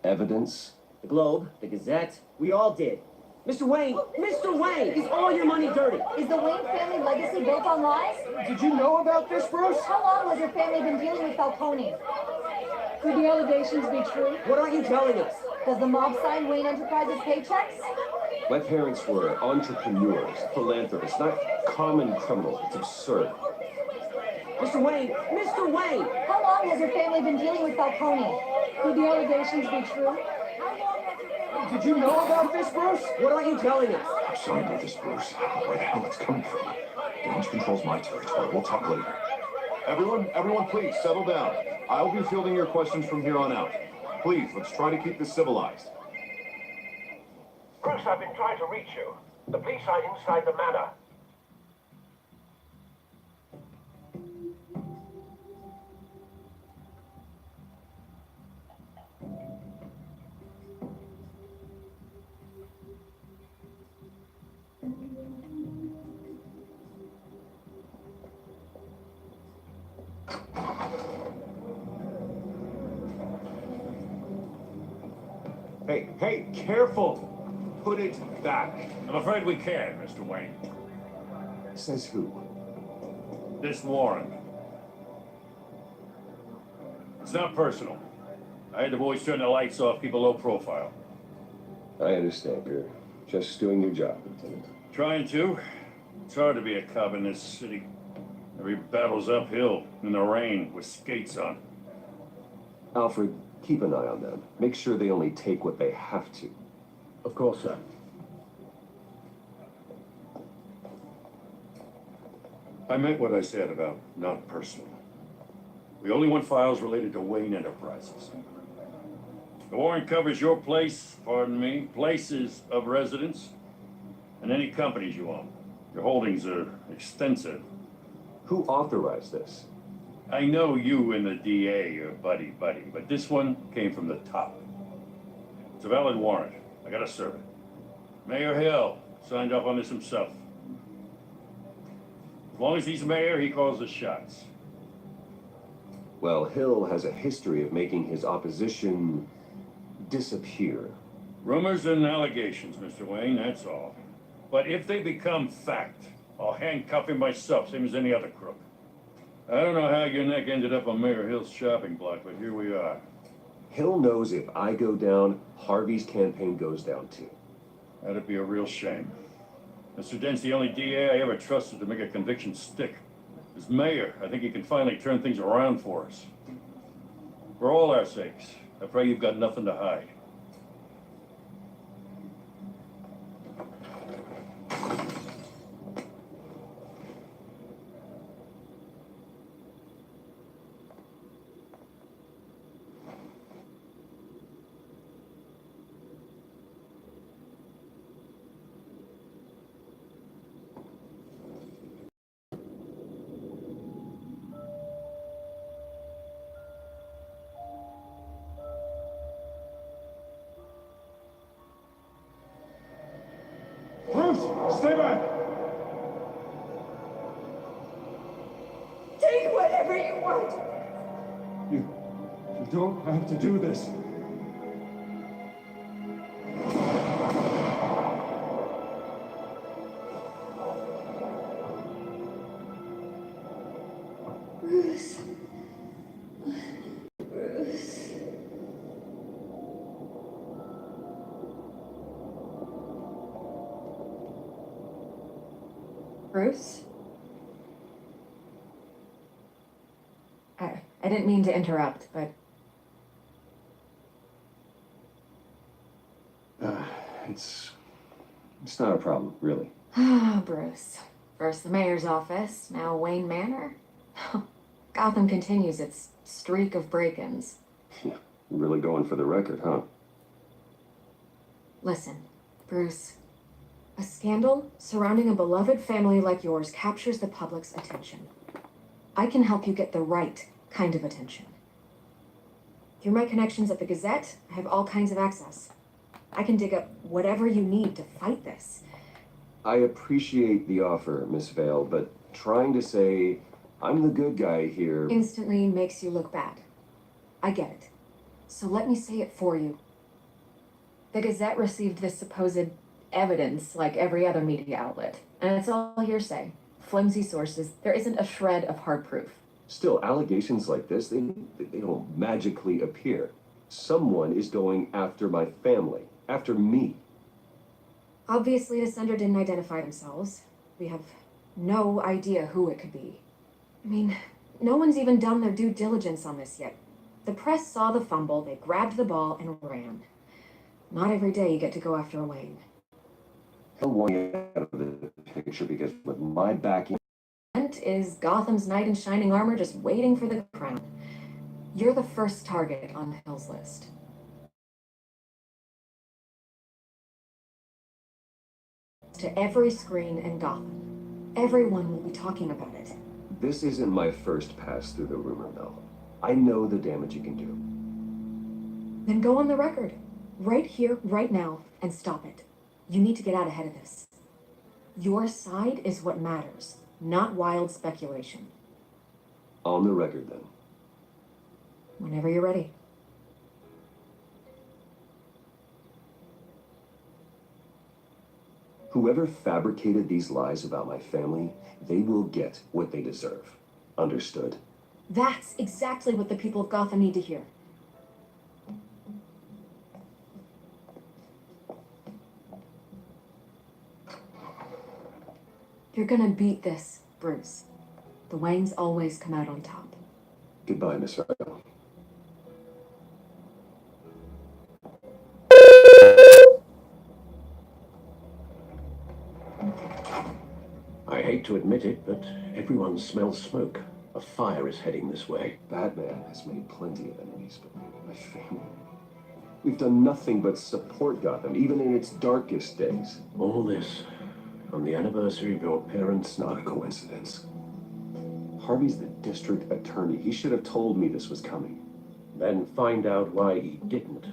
evidence? The Globe, the Gazette, we all did. Mr. Wayne, is all your money dirty? Is the Wayne family legacy built on lies? Did you know about this, Bruce? How long has your family been dealing with Falcone? Could the allegations be true? What aren't you telling us? Does the mob sign Wayne Enterprises paychecks? My parents were entrepreneurs, philanthropists, not common criminals. It's absurd. Mr. Wayne! How long has your family been dealing with Falcone? Could the allegations be true? Did you know about this, Bruce? What aren't you telling us? I'm sorry about this, Bruce. Where the hell it's coming from? Danger controls my territory. We'll talk later. Everyone, please settle down. I'll be fielding your questions from here on out. Please, let's try to keep this civilized. Bruce, I've been trying to reach you. The police are inside the manor. Hey, careful! Put it back. I'm afraid we can't, Mr. Wayne. Says who? This warrant. It's not personal. I had the boys turn the lights off, keep a low profile. I understand. You're just doing your job, Lieutenant. Trying to. It's hard to be a cop in this city. Every battle's uphill, in the rain, with skates on. Alfred, keep an eye on them. Make sure they only take what they have to. Of course, sir. I meant what I said about not personal. We only want files related to Wayne Enterprises. The warrant covers your place, pardon me, places of residence, and any companies you own. Your holdings are extensive. Who authorized this? I know you and the DA are buddy-buddy, but this one came from the top. It's a valid warrant. I gotta serve it. Mayor Hill signed off on this himself. As long as he's mayor, he calls the shots. Well, Hill has a history of making his opposition disappear. Rumors and allegations, Mr. Wayne, that's all. But if they become fact, I'll handcuff him myself, same as any other crook. I don't know how your neck ended up on Mayor Hill's shopping block, but here we are. Hill knows if I go down, Harvey's campaign goes down too. That'd be a real shame. Mr. Dent's the only DA I ever trusted to make a conviction stick. As mayor, I think he can finally turn things around for us. For all our sakes, I pray you've got nothing to hide. Bruce, stay back! Take whatever you want. You don't have to do this. Bruce. Bruce. Bruce? I didn't mean to interrupt, but It's not a problem, really. Bruce. First the mayor's office, now Wayne Manor. Gotham continues its streak of break-ins. Really going for the record, huh? Listen, Bruce. A scandal surrounding a beloved family like yours captures the public's attention. I can help you get the right kind of attention. Through my connections at the Gazette, I have all kinds of access. I can dig up whatever you need to fight this. I appreciate the offer, Miss Vale, but trying to say I'm the good guy here Instantly makes you look bad. I get it. So let me say it for you. The Gazette received this supposed evidence like every other media outlet, and it's all hearsay. Flimsy sources. There isn't a shred of hard proof. Still, allegations like this, they don't magically appear. Someone is going after my family, after me. Obviously, the sender didn't identify themselves. We have no idea who it could be. I mean, no one's even done their due diligence on this yet. The press saw the fumble, they grabbed the ball and ran. Not every day you get to go after a Wayne. He'll want me out of the picture because with my backing... Is Gotham's knight in shining armor just waiting for the crown. You're the first target on Hill's list. To every screen in Gotham. Everyone will be talking about it. This isn't my first pass through the rumor mill. I know the damage you can do. Then go on the record. Right here, right now, and stop it. You need to get out ahead of this. Your side is what matters, not wild speculation. On the record, then. Whenever you're ready. Whoever fabricated these lies about my family, they will get what they deserve. Understood? That's exactly what the people of Gotham need to hear. You're gonna beat this, Bruce. The Waynes always come out on top. Goodbye, Miss Vale. I hate to admit it, but everyone smells smoke. A fire is heading this way. Batman has made plenty of enemies, but my family... We've done nothing but support Gotham, even in its darkest days. All this on the anniversary of your parents' Not a coincidence. Harvey's the district attorney. He should have told me this was coming. Then find out why he didn't.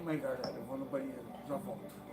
Calma aí, galera. Eu vou no banheiro. Já volto.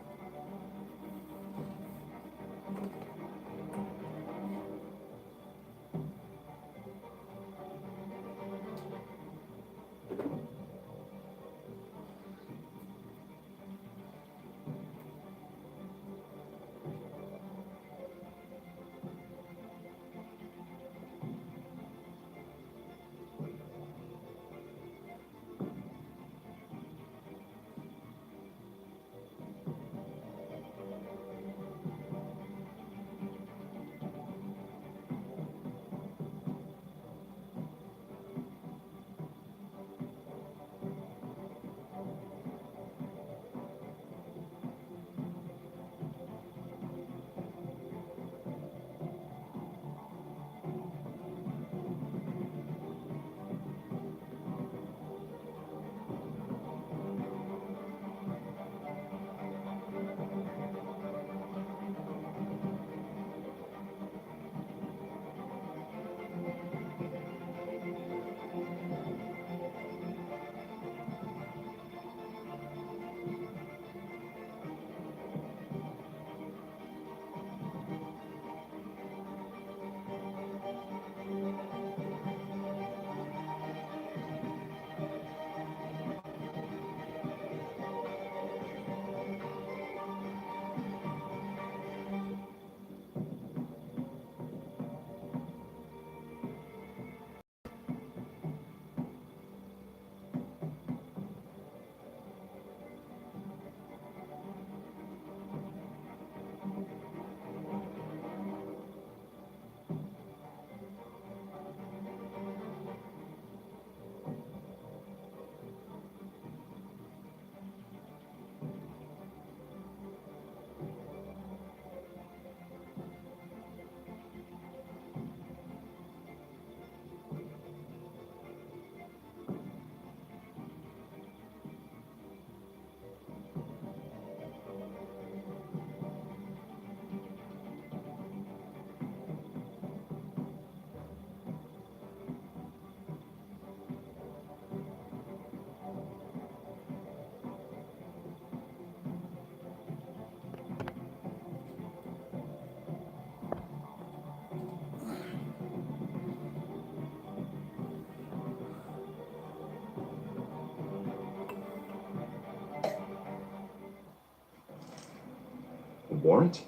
warrant?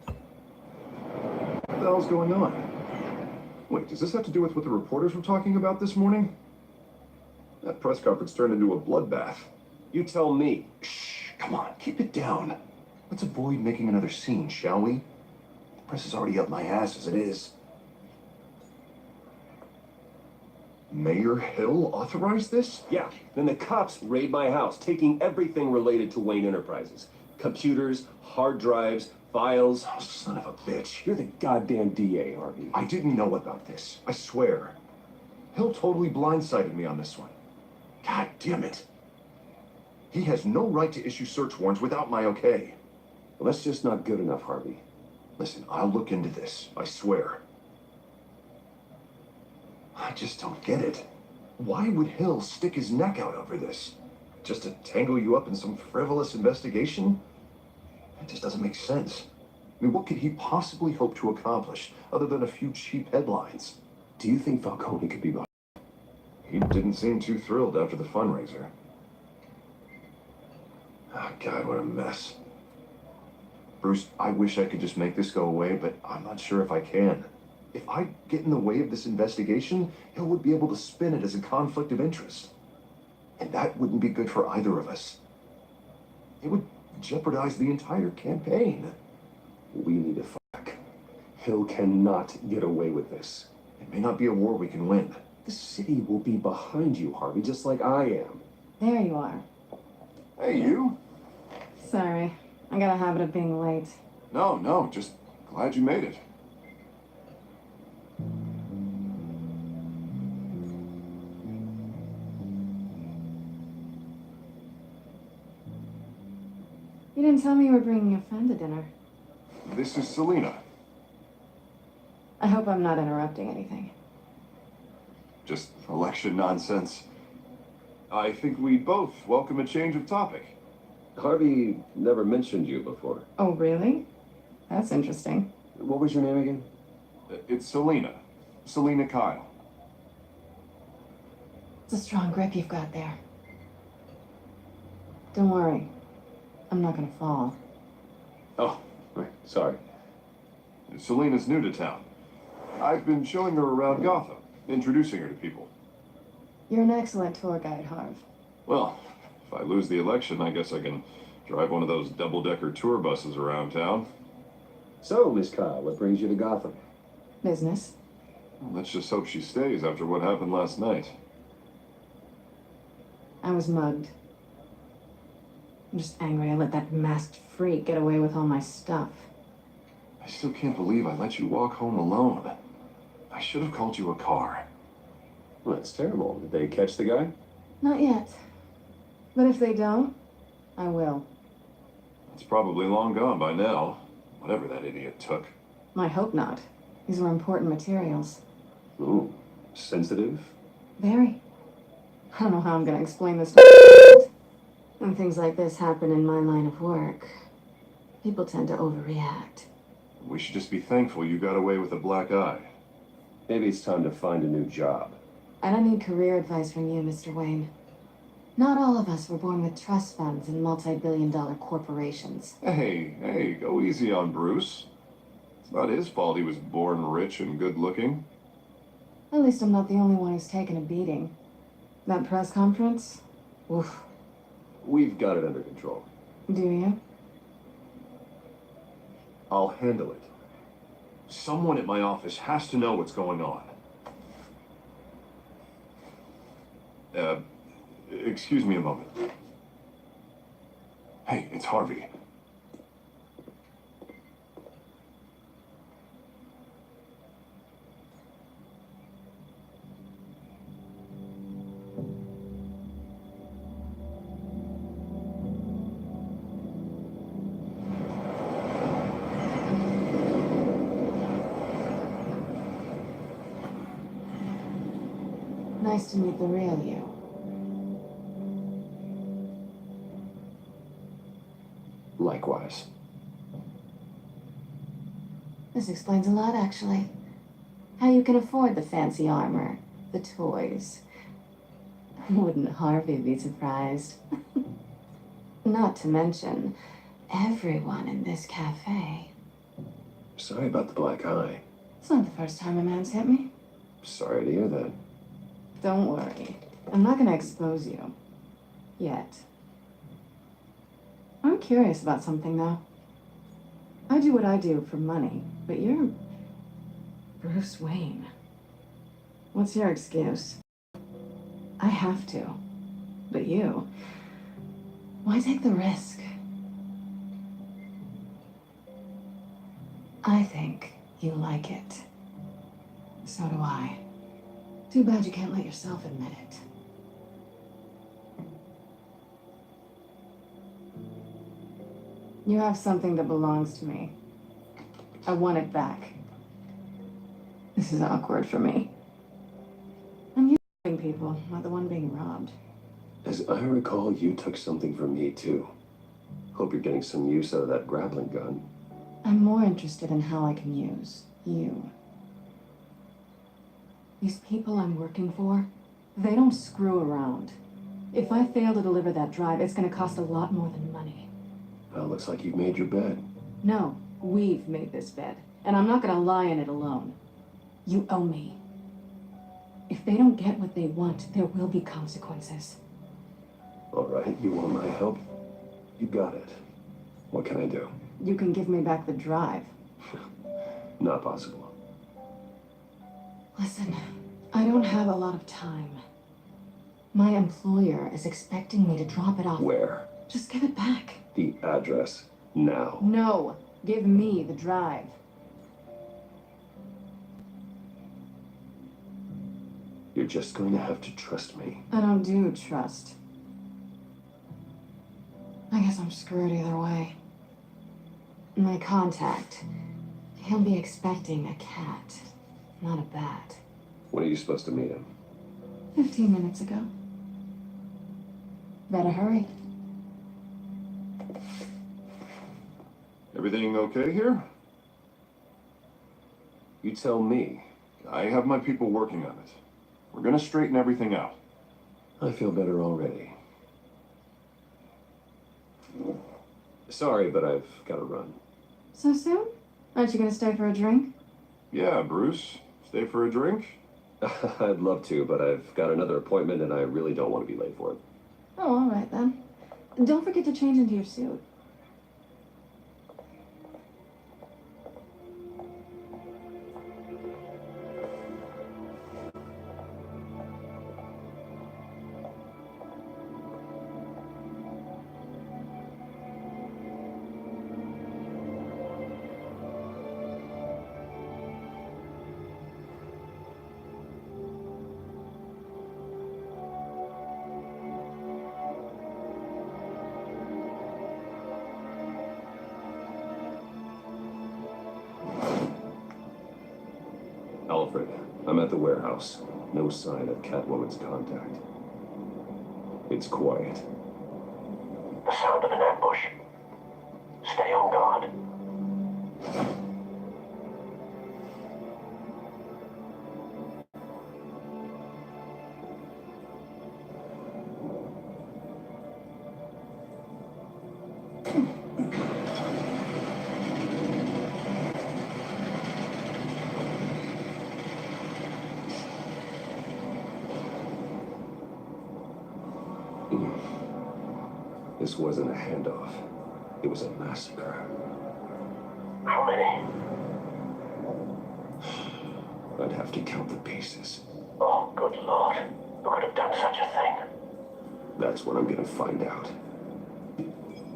What the hell's going on? Wait, does this have to do with what the reporters were talking about this morning? That press conference turned into a bloodbath. You tell me. Shh, come on, keep it down. Let's avoid making another scene, shall we? The press is already up my ass as it is. Mayor Hill authorized this? Yeah, then the cops raid my house, taking everything related to Wayne Enterprises. Computers, hard drives, files. Oh, son of a bitch. You're the goddamn DA, Harvey. I didn't know about this. I swear. Hill totally blindsided me on this one. God damn it. He has no right to issue search warrants without my okay. Well, that's just not good enough, Harvey. Listen, I'll look into this. I swear. I just don't get it. Why would Hill stick his neck out over this? Just to tangle you up in some frivolous investigation? It just doesn't make sense. I mean, what could he possibly hope to accomplish other than a few cheap headlines? Do you think Falcone could be behind? He didn't seem too thrilled after the fundraiser. Oh, God, what a mess. Bruce, I wish I could just make this go away, but I'm not sure if I can. If I get in the way of this investigation, Hill would be able to spin it as a conflict of interest. And that wouldn't be good for either of us. It would jeopardize the entire campaign. We need to fuck. Hill cannot get away with this. It may not be a war we can win. The city will be behind you, Harvey, just like I am. There you are. Hey, you. Sorry. I got a habit of being late. No, just glad you made it. You didn't tell me you were bringing a friend to dinner. This is Selena. I hope I'm not interrupting anything. Just election nonsense. I think we both welcome a change of topic. Harvey never mentioned you before. Oh, really? That's interesting. What was your name again? It's Selena. Selena Kyle. It's a strong grip you've got there. Don't worry. I'm not gonna fall. Oh, right. Sorry. Selena's new to town. I've been showing her around Gotham, introducing her to people. You're an excellent tour guide, Harv. Well, if I lose the election, I guess I can drive one of those double-decker tour buses around town. So, Miss Kyle, what brings you to Gotham? Business. Well, let's just hope she stays after what happened last night. I was mugged. I'm just angry I let that masked freak get away with all my stuff. I still can't believe I let you walk home alone. I should have called you a car. Well, that's terrible. Did they catch the guy? Not yet. But if they don't, I will. It's probably long gone by now. Whatever that idiot took. I hope not. These were important materials. Ooh, sensitive? Very. I don't know how I'm gonna explain this to when things like this happen in my line of work. People tend to overreact. We should just be thankful you got away with a black eye. Maybe it's time to find a new job. I don't need career advice from you, Mr. Wayne. Not all of us were born with trust funds and multi-billion-dollar corporations. Hey, go easy on Bruce. It's not his fault he was born rich and good-looking. At least I'm not the only one who's taken a beating. That press conference? Oof. We've got it under control. Do you? I'll handle it. Someone at my office has to know what's going on. Excuse me a moment. Hey, it's Harvey. Nice to meet the real you. Likewise. This explains a lot, actually. How you can afford the fancy armor, the toys. Wouldn't Harvey be surprised? Not to mention, everyone in this cafe. Sorry about the black eye. It's not the first time a man's hit me. Sorry to hear that. Don't worry. I'm not gonna expose you. Yet. I'm curious about something, though. I do what I do for money, but you're Bruce Wayne. What's your excuse? I have to. But you, why take the risk? I think you like it. So do I. Too bad you can't let yourself admit it. You have something that belongs to me. I want it back. This is awkward for me. I'm used to robbing people, not the one being robbed. As I recall, you took something from me, too. Hope you're getting some use out of that grappling gun. I'm more interested in how I can use you. These people I'm working for, they don't screw around. If I fail to deliver that drive, it's gonna cost a lot more than money. Well, looks like you've made your bed. No, we've made this bed, and I'm not gonna lie in it alone. You owe me. If they don't get what they want, there will be consequences. All right, you want my help? You got it. What can I do? You can give me back the drive. Not possible. Listen, I don't have a lot of time. My employer is expecting me to drop it off. Where? Just give it back. The address. Now. No, give me the drive. You're just going to have to trust me. I don't do trust. I guess I'm screwed either way. My contact, he'll be expecting a cat, not a bat. When are you supposed to meet him? 15 minutes ago. Better hurry. Everything okay here? You tell me. I have my people working on it. We're gonna straighten everything out. I feel better already. Sorry, but I've got to run. So soon? Aren't you gonna stay for a drink? Yeah, Bruce. Stay for a drink? I'd love to, but I've got another appointment and I really don't want to be late for it. Oh, all right then. Don't forget to change into your suit. Alfred, I'm at the warehouse. No sign of Catwoman's contact. It's quiet. The sound of an ambush. Stay on guard. This wasn't a handoff. It was a massacre. How many? I'd have to count the pieces. Oh, good Lord. Who could have done such a thing? That's what I'm gonna find out.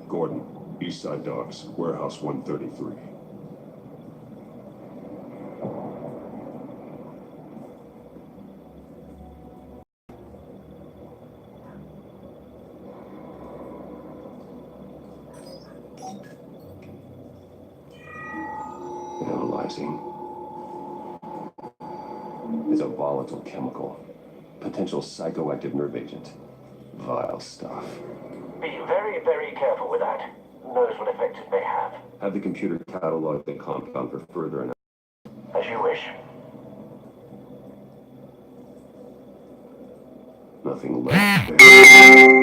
Gordon, East Side Docks, Warehouse 133. Analyzing. It's a volatile chemical. Potential psychoactive nerve agent. Vile stuff. Be very, very careful with that. Who knows what effects it may have. Have the computer catalog the compound for further analysis. As you wish. Nothing left there.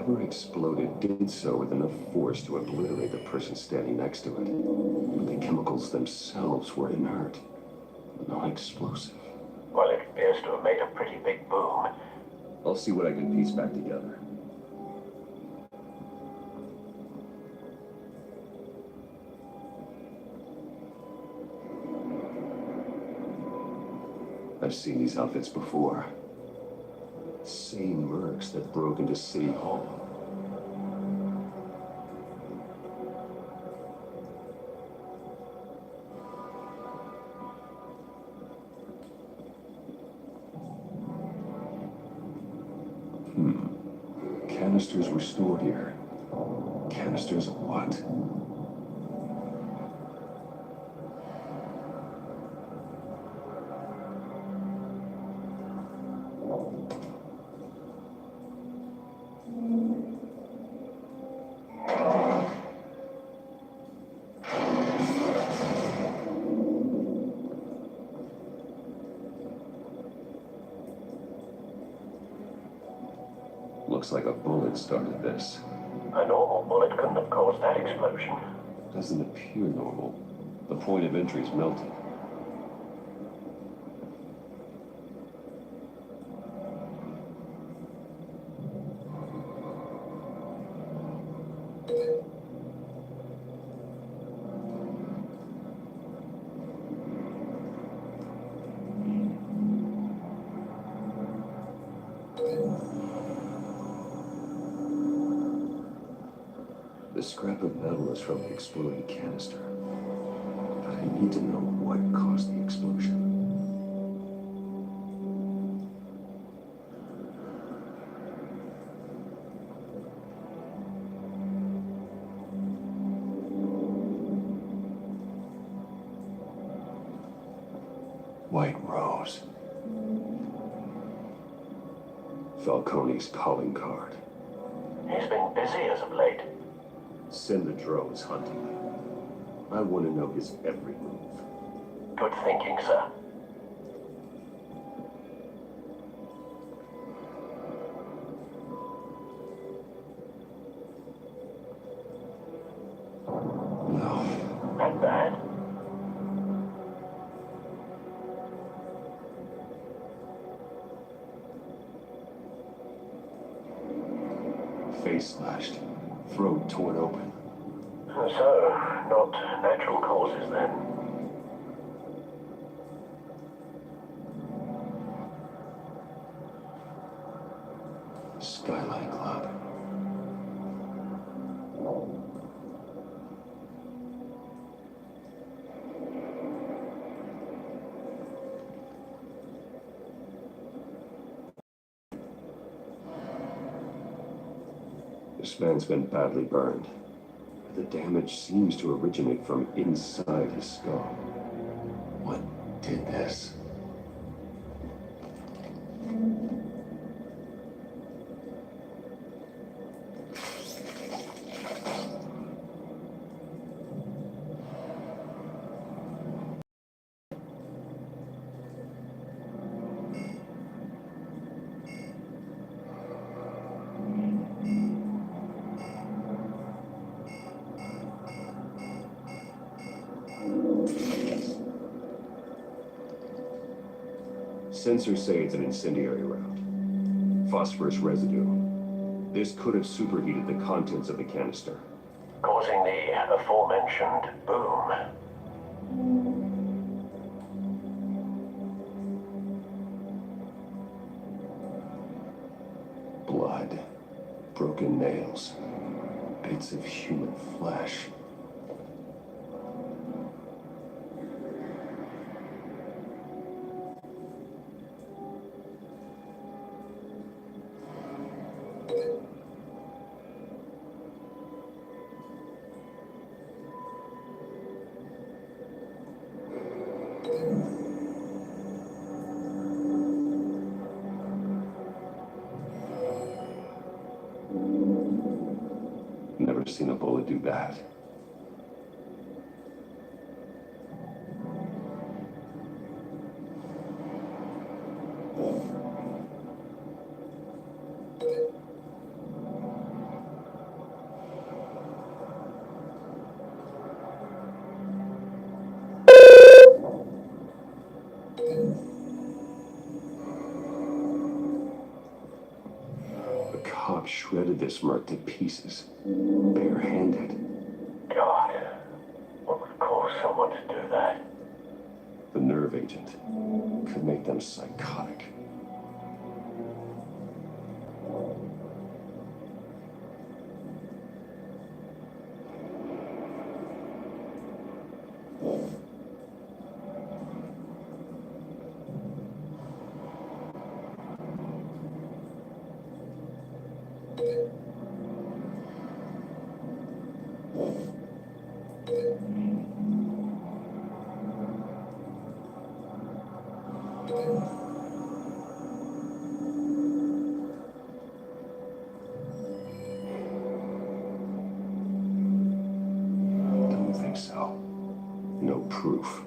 Whatever exploded did so with enough force to obliterate the person standing next to it. But the chemicals themselves were inert, non-explosive. Well, it appears to have made a pretty big boom. I'll see what I can piece back together. I've seen these outfits before. Same mercs that broke into City Hall. Canisters were stored here. Canisters of what? Looks like a bullet started this. A normal bullet couldn't have caused that explosion. Doesn't appear normal. The point of entry's melted. The scrap of metal is from the exploded canister. But I need to know what caused the explosion. White Rose. Falcone's calling card. He's been busy as of late. Send the drones hunting. I want to know his every move. Good thinking, sir. No. Not bad. Face slashed. Throat torn open. So, not natural causes then. Skylight Club. This man's been badly burned. The damage seems to originate from inside his skull. What did this? Sensors say it's an incendiary round. Phosphorus residue. This could have superheated the contents of the canister. Causing the aforementioned boom. Blood. Broken nails. Bits of human flesh. Never seen a bullet do that. cop shredded this merc to pieces, barehanded. God, what would cause someone to do that? The nerve agent could make them psychotic. Don't think so. No proof.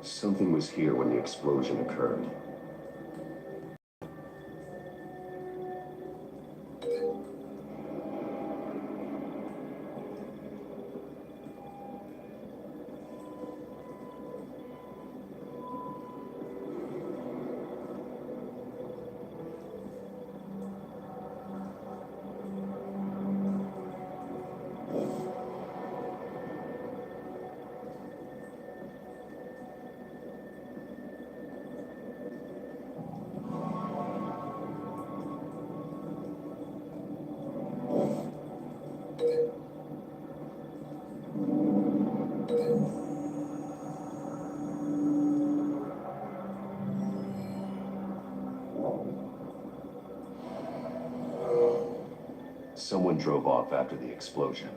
Something was here when the explosion occurred. Someone drove off after the explosion.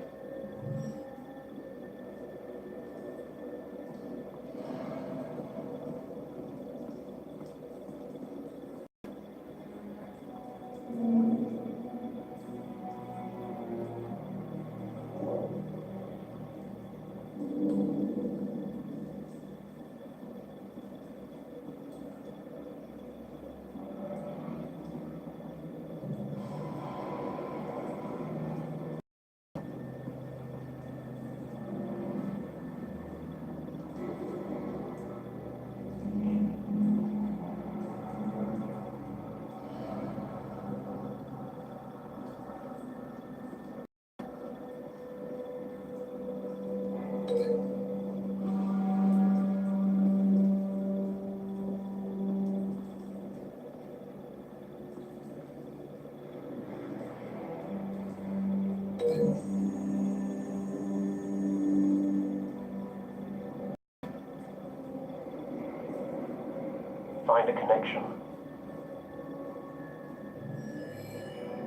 Find a connection.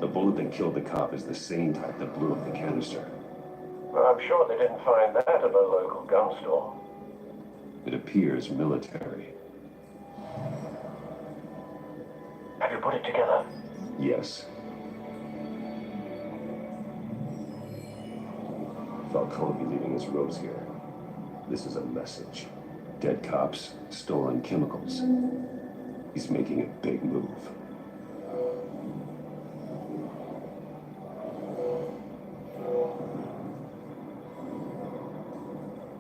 The bullet that killed the cop is the same type that blew up the canister. Well, I'm sure they didn't find that at a local gun store. It appears military. Have you put it together? Yes. Falcone leaving his rose here. This is a message. Dead cops, stolen chemicals. He's making a big move.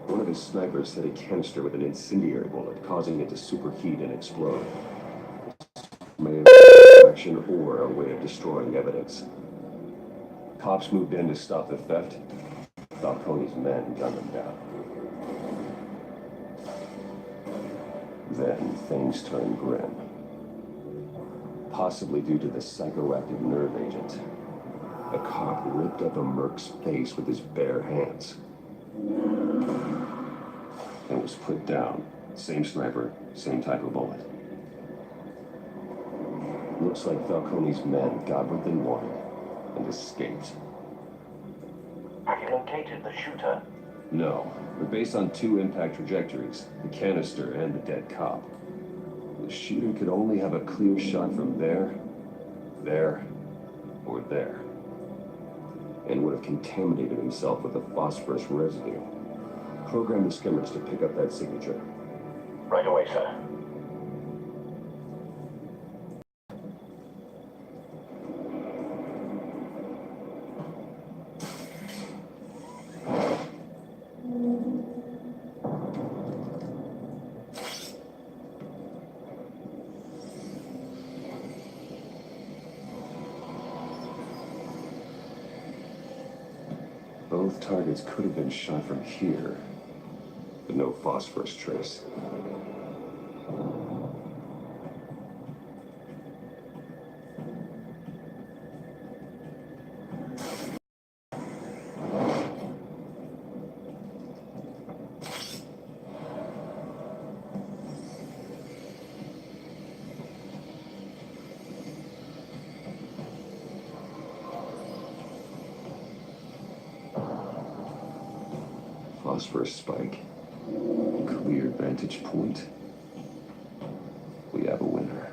One of his snipers hit a canister with an incendiary bullet, causing it to superheat and explode. May have been action or a way of destroying evidence. Cops moved in to stop the theft. Falcone's men gunned them down. Then things turned grim. Possibly due to the psychoactive nerve agent. A cop ripped up a merc's face with his bare hands. And was put down. Same sniper, same type of bullet. Looks like Falcone's men got what they wanted and escaped. Have you located the shooter? No, but based on two impact trajectories, the canister and the dead cop, the shooter could only have a clear shot from there, or there, and would have contaminated himself with the phosphorus residue. Program the skimmers to pick up that signature. Right away, sir. Both targets could have been shot from here, but no phosphorus trace. Phosphorus spike. Clear vantage point. We have a winner.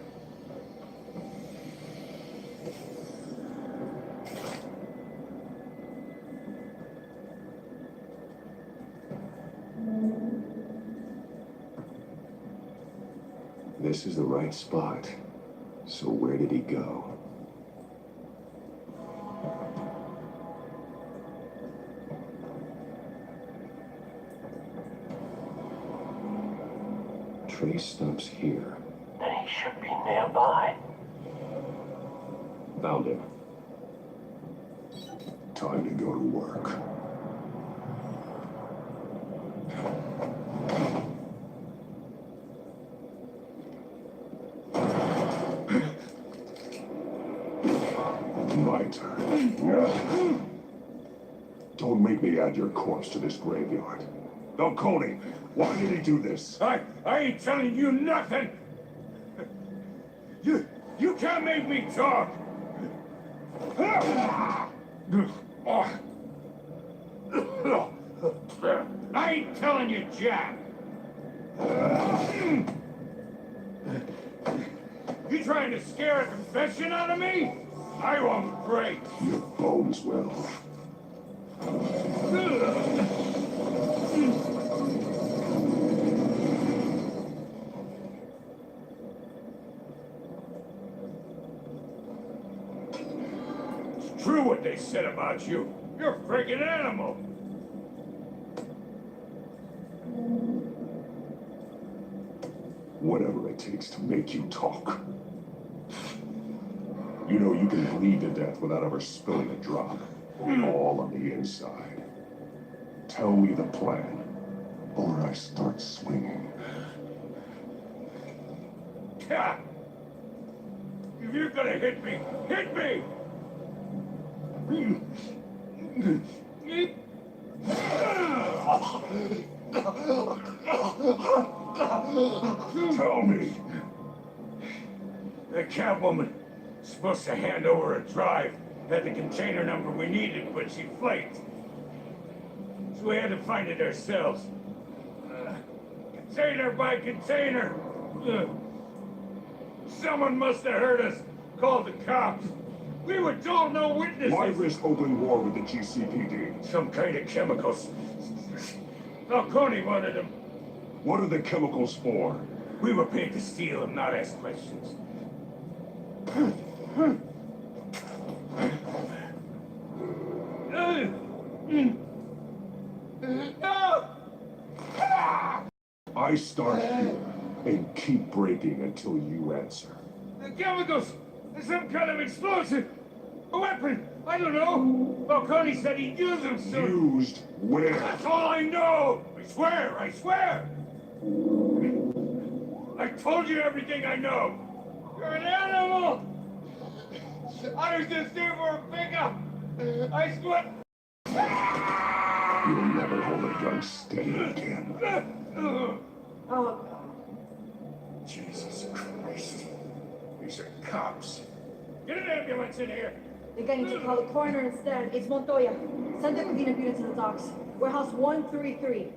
This is the right spot. So where did he go? Trace stops here. Then he should be nearby. Found him. Time to go to work. My turn. Don't make me add your corpse to this graveyard. Falcone, why did he do this? I ain't telling you nothing. You can't make me talk. I ain't telling you, Jack. You trying to scare a confession out of me? I won't break. Your bones will. It's true what they said about you. You're a freaking animal. Whatever it takes to make you talk. You know you can bleed to death without ever spilling a drop. All on the inside. Tell me the plan, or I start swinging. Yeah. If you're gonna hit me, hit me! Tell me. The Catwoman was supposed to hand over a drive. Had the container number we needed, but she flaked. So we had to find it ourselves. Container by container. Someone must have heard us. Called the cops. We were told no witnesses. Why risk open war with the GCPD? Some kind of chemicals. Falcone wanted them. What are the chemicals for? We were paid to steal them, not ask questions. I start here and keep breaking until you answer. The chemicals! Some kind of explosive! A weapon! I don't know! Falcone said he'd use them soon! Used where? That's all I know! I swear! I swear! I told you everything I know! You're an animal! I was just here for a pickup! I swear! You'll never hold a gun steady again. Oh, Jesus Christ. These are cops. Get an ambulance in here! I think I need to call the coroner instead. It's Montoya. Send the Codina unit to the docks. Warehouse 133.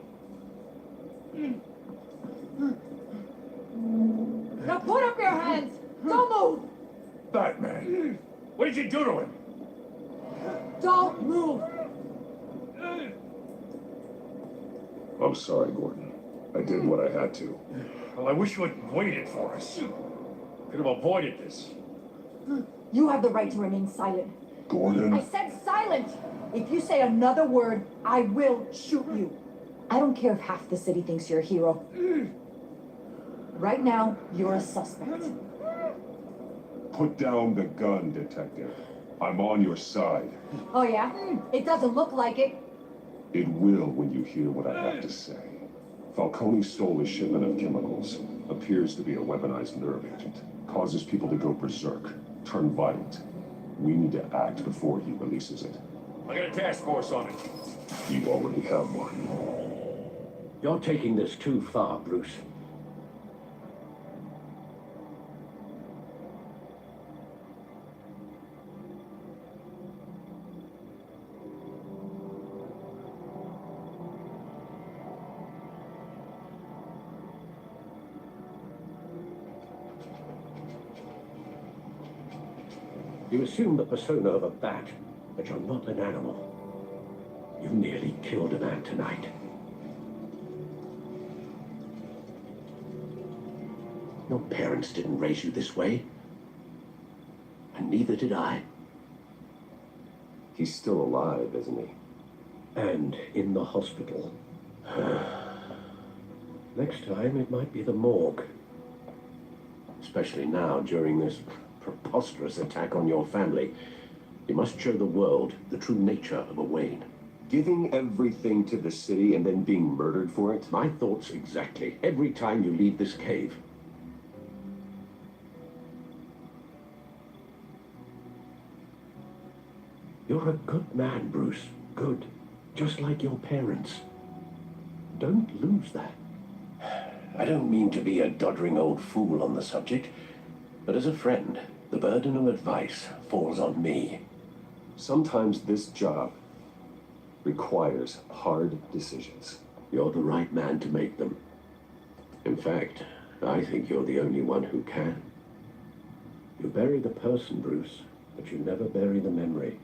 Now put up your hands! Don't move! Batman! What did you do to him? Don't move! I'm sorry, Gordon. I did what I had to. Well, I wish you had waited for us. Could have avoided this. You have the right to remain silent. Gordon? I said silent! If you say another word, I will shoot you. I don't care if half the city thinks you're a hero. Right now, you're a suspect. Put down the gun, detective. I'm on your side. Oh yeah? It doesn't look like it. It will when you hear what I have to say. Falcone stole a shipment of chemicals. Appears to be a weaponized nerve agent. Causes people to go berserk, turn violent. We need to act before he releases it. I got a task force on it. You already have one. You're taking this too far, Bruce. You assume the persona of a bat, but you're not an animal. You nearly killed a man tonight. Your parents didn't raise you this way. And neither did I. He's still alive, isn't he? And in the hospital. Next time, it might be the morgue. Especially now, during this preposterous attack on your family. You must show the world the true nature of a Wayne. Giving everything to the city and then being murdered for it? My thoughts exactly. Every time you leave this cave. You're a good man, Bruce. Good. Just like your parents. Don't lose that. I don't mean to be a doddering old fool on the subject, but as a friend, the burden of advice falls on me. Sometimes this job requires hard decisions. You're the right man to make them. In fact, I think you're the only one who can. You bury the person, Bruce, but you never bury the memory.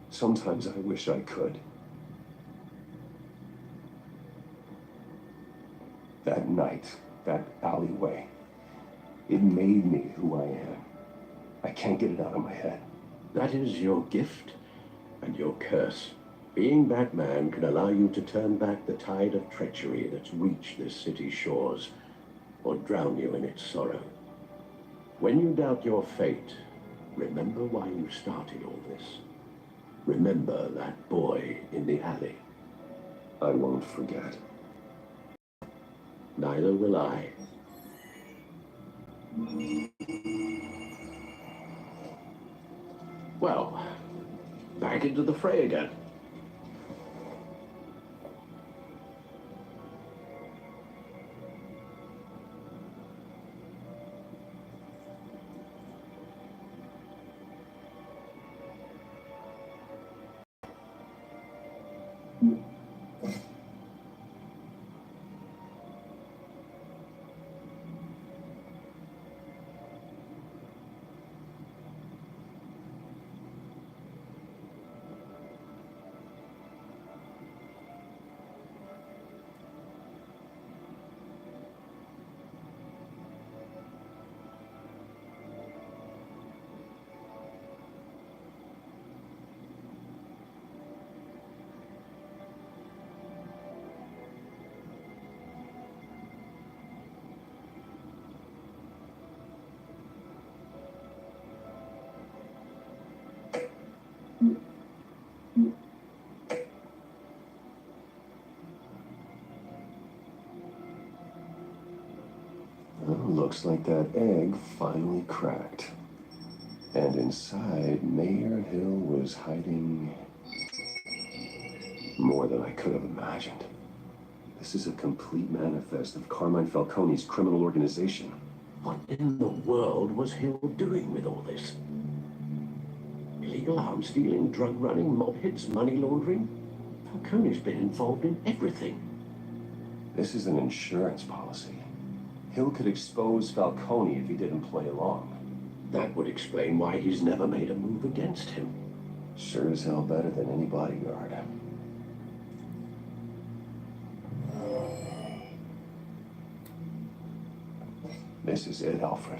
Sometimes I wish I could. That night, that alleyway, it made me who I am. I can't get it out of my head. That is your gift and your curse. Being Batman can allow you to turn back the tide of treachery that's reached this city's shores, or drown you in its sorrow. When you doubt your fate, remember why you started all this. Remember that boy in the alley. I won't forget. Neither will I. Well, back into the fray again. Looks like that egg finally cracked. And inside, Mayor Hill was hiding more than I could have imagined. This is a complete manifest of Carmine Falcone's criminal organization. What in the world was Hill doing with all this? Illegal arms dealing, drug running, mob hits, money laundering? Falcone's been involved in everything. This is an insurance policy. Hill could expose Falcone if he didn't play along. That would explain why he's never made a move against him. Sure as hell better than any bodyguard. This is it, Alfred.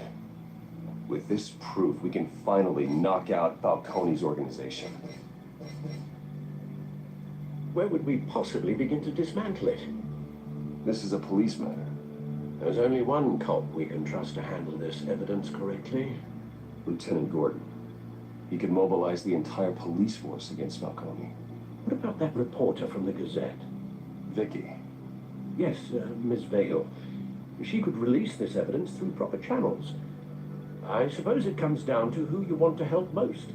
With this proof, we can finally knock out Falcone's organization. Where would we possibly begin to dismantle it? This is a police matter. There's only one cop we can trust to handle this evidence correctly. Lieutenant Gordon. He could mobilize the entire police force against Falcone. What about that reporter from the Gazette? Vicky. Yes, Miss Vale. She could release this evidence through proper channels. I suppose it comes down to who you want to help most,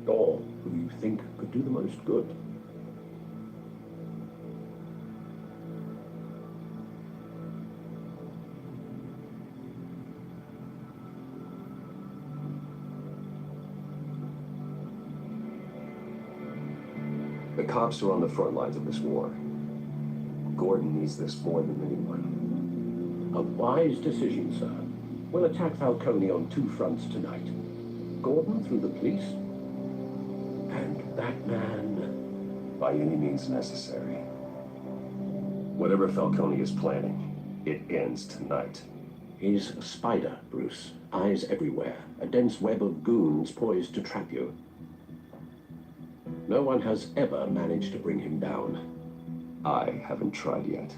or who you think could do the most good. The cops are on the front lines of this war. Gordon needs this more than anyone. A wise decision, sir. We'll attack Falcone on two fronts tonight. Gordon through the police, and that man... By any means necessary. Whatever Falcone is planning, it ends tonight. He's a spider, Bruce. Eyes everywhere. A dense web of goons poised to trap you. No one has ever managed to bring him down. I haven't tried yet.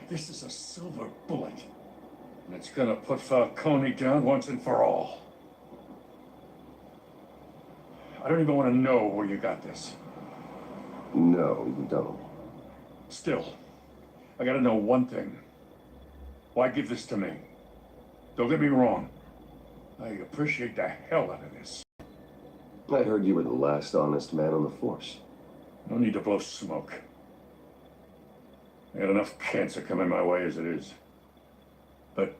This is a silver bullet. And it's gonna put Falcone down once and for all. I don't even want to know where you got this. No, you don't. Still, I gotta know one thing. Why give this to me? Don't get me wrong. I appreciate the hell out of this. I heard you were the last honest man on the force. No need to blow smoke. I got enough cancer coming my way as it is. But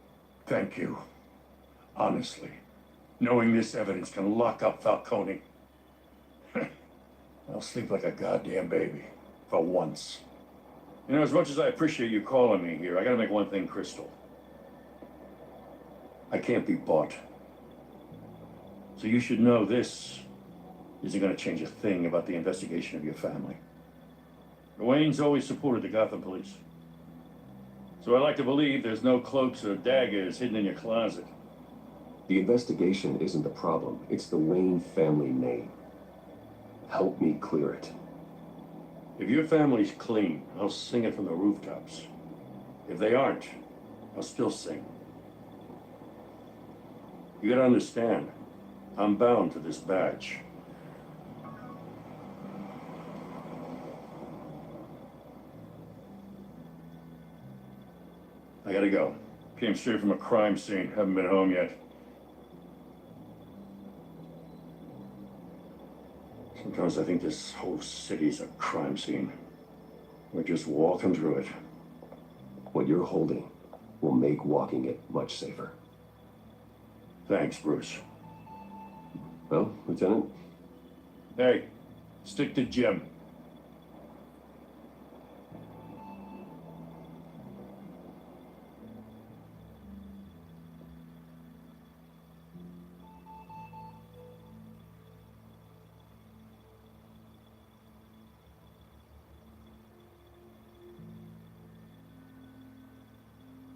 thank you. Honestly. Knowing this evidence can lock up Falcone. I'll sleep like a goddamn baby. For once. You know, as much as I appreciate you calling me here, I gotta make one thing crystal. I can't be bought. So you should know this isn't gonna change a thing about the investigation of your family. The Waynes always supported the Gotham police. So I like to believe there's no cloaks or daggers hidden in your closet. The investigation isn't the problem. It's the Wayne family name. Help me clear it. If your family's clean, I'll sing it from the rooftops. If they aren't, I'll still sing. You gotta understand, I'm bound to this badge. I gotta go. Came straight from a crime scene. Haven't been home yet. Sometimes I think this whole city's a crime scene. We're just walking through it. What you're holding will make walking it much safer. Thanks, Bruce. Well, Lieutenant? Hey, stick to Jim.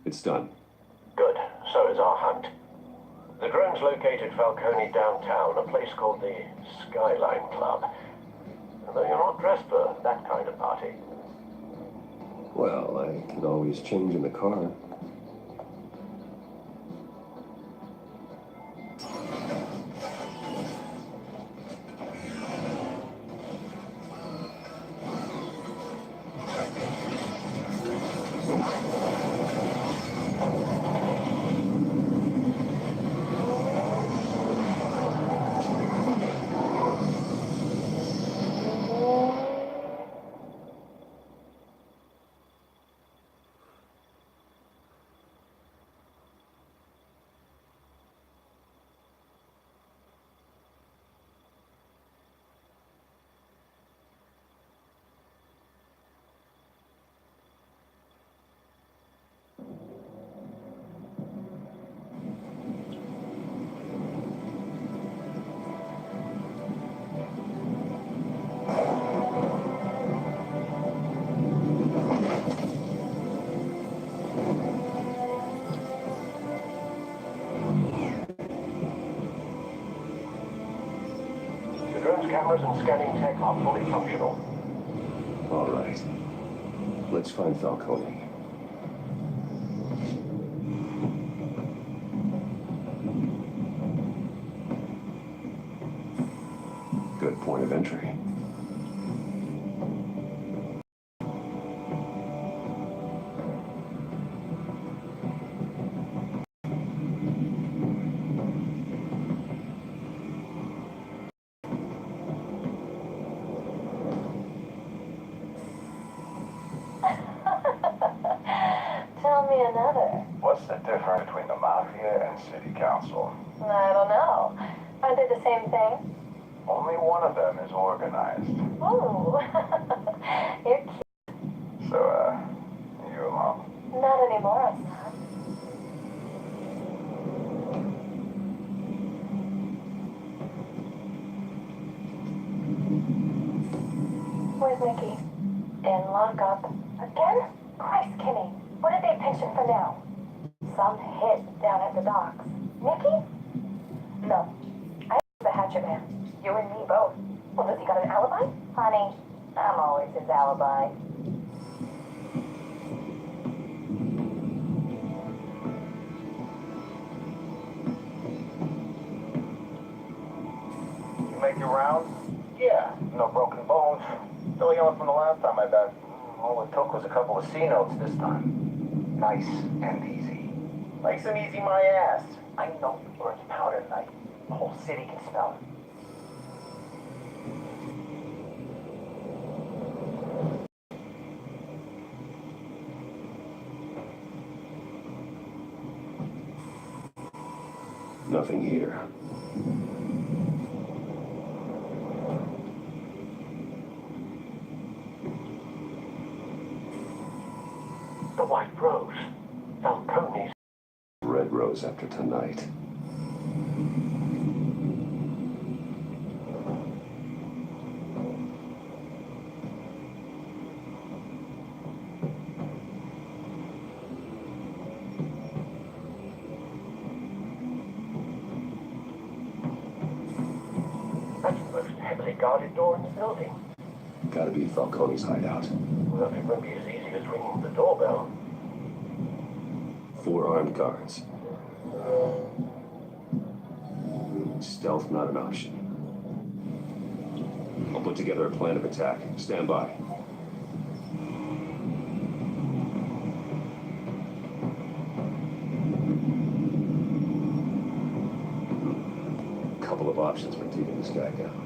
It's done. Good. So is our hunt. The drone's located Falcone downtown, a place called the Skyline Club. Though you're not dressed for that kind of party. Well, I could always change in the car. cameras and scanning tech are fully functional. All right. Let's find Falcone. Good point of entry. Tell me another. What's the difference between the Mafia and City Council? I don't know. Aren't they the same thing? Only one of them is organized. Ooh. You're cute. So, you alone? Not anymore, son. Where's Nikki? In lockup. Again? Christ, Kimmy. What did they pension for now? Some hit down at the docks. Nikki? No. I the Hatchet Man. You and me both. Well, does he got an alibi? Honey, I'm always his alibi. You make your rounds? Yeah, no broken bones. Still yelling from the last time I bet. All it took was a couple of C notes this time. Nice and easy. Nice and easy, my ass. I know he burns powder tonight. The whole city can smell it. Nothing here. The White Rose. Falcone's. Red Rose after tonight. That's the most heavily guarded door in the building. Gotta be Falcone's hideout. Well, it won't be as easy as ringing the doorbell. 4 armed guards. Stealth not an option. I'll put together a plan of attack. Stand by. Couple of options for taking this guy down.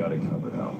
got it covered up.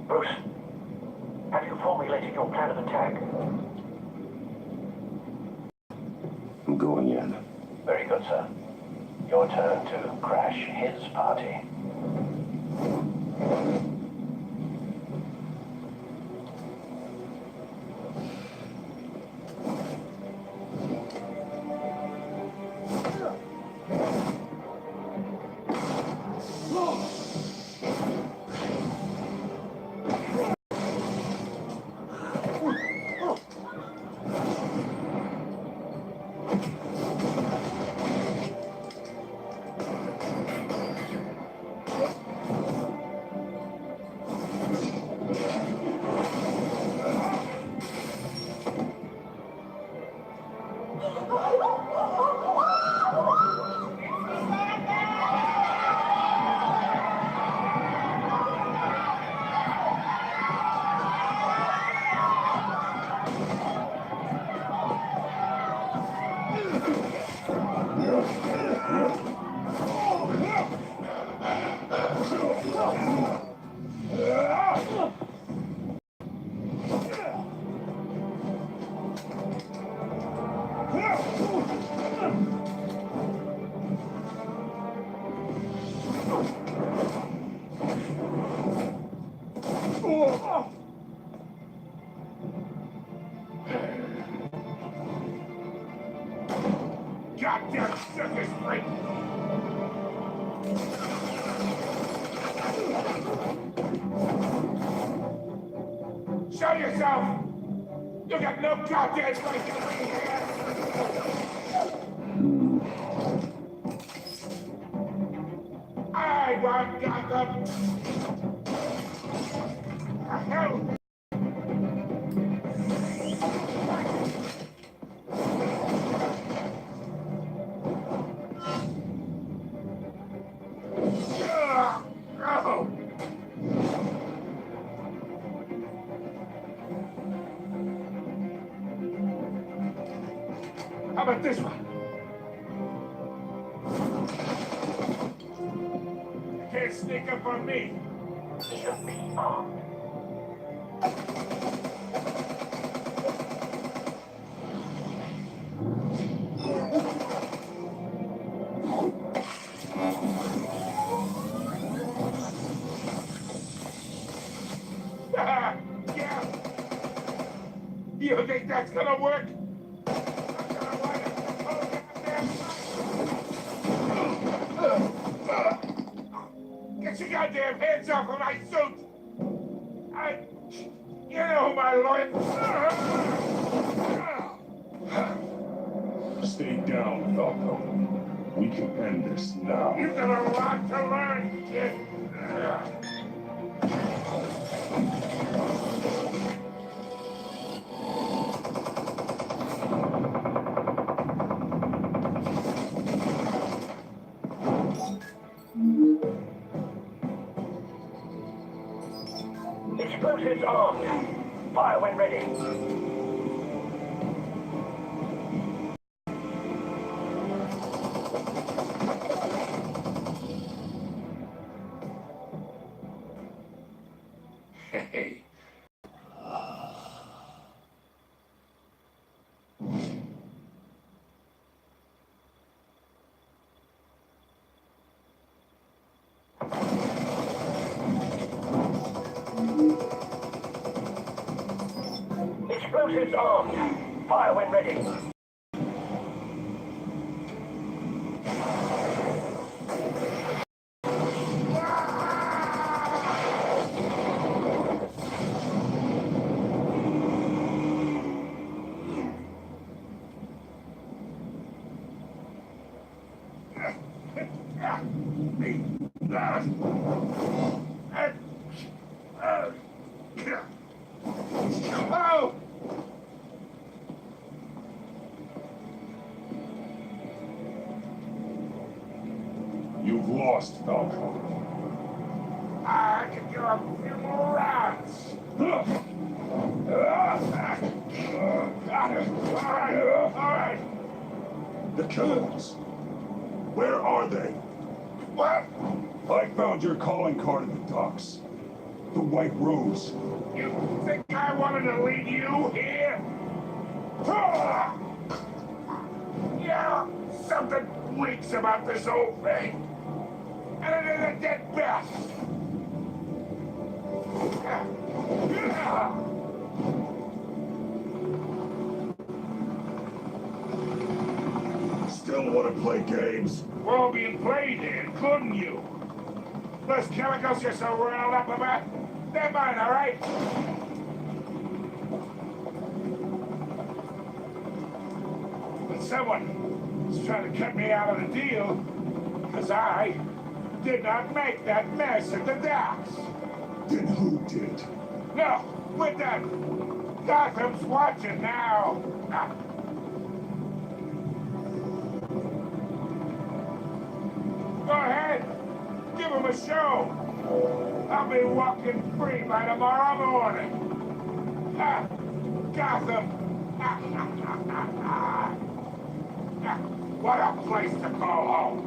Bruce, have you formulated your plan of attack? I'm going in. Very good, sir. Your turn to crash his party. Goddamn circus freak! Show yourself! You got no goddamn right to be here! I want Gotham! Hell! How about this one? You can't sneak up on me. Should be armed. Yeah. You think that's gonna work? Get your goddamn hands off of my suit! You know my lawyer. Stay down, Falcone. We can end this now. You've got a lot to learn, kid. Explosives armed. Fire when ready. Hey. Explosives armed. Fire when ready. Oh! You've lost, Falcon. I can give a few more rounds. All right. The killers. Where are they? What? I found your calling card at the docks. The White Rose. You think I wanted to lead you here? Yeah, something leaks about this whole thing. And it is a dead bat. Still want to play games? We're all being played here, including you. Those chemicals you're so riled up about, they're mine, all right? But someone is trying to cut me out of the deal because I did not make that mess at the docks. Then who did? No, we're done. Gotham's watching now. Go ahead. Give him a show. I'll be walking free by tomorrow morning. Gotham. What a place to call home.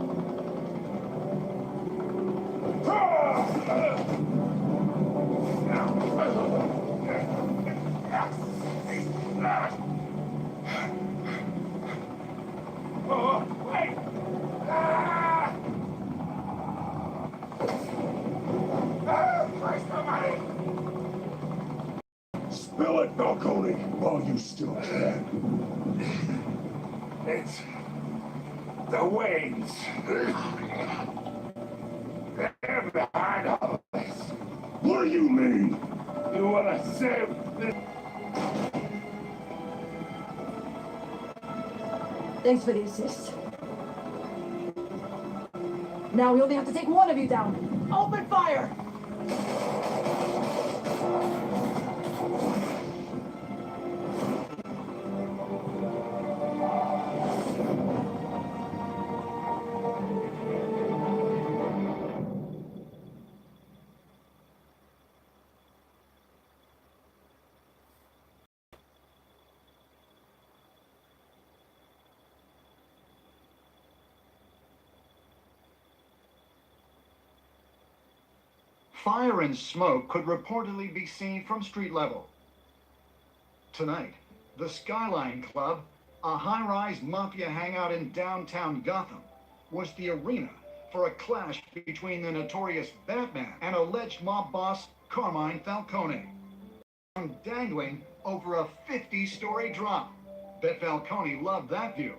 Oh, wait! Christ almighty! Spill it, Falcone, while you still can. It's the Waynes. They're behind all this. What do you mean? You want to save this? Thanks for the assist. Now we only have to take one of you down. Open fire! Fire and smoke could reportedly be seen from street level. Tonight, the Skyline Club, a high-rise mafia hangout in downtown Gotham, was the arena for a clash between the notorious Batman and alleged mob boss Carmine Falcone, dangling over a 50-story drop. Bet Falcone loved that view.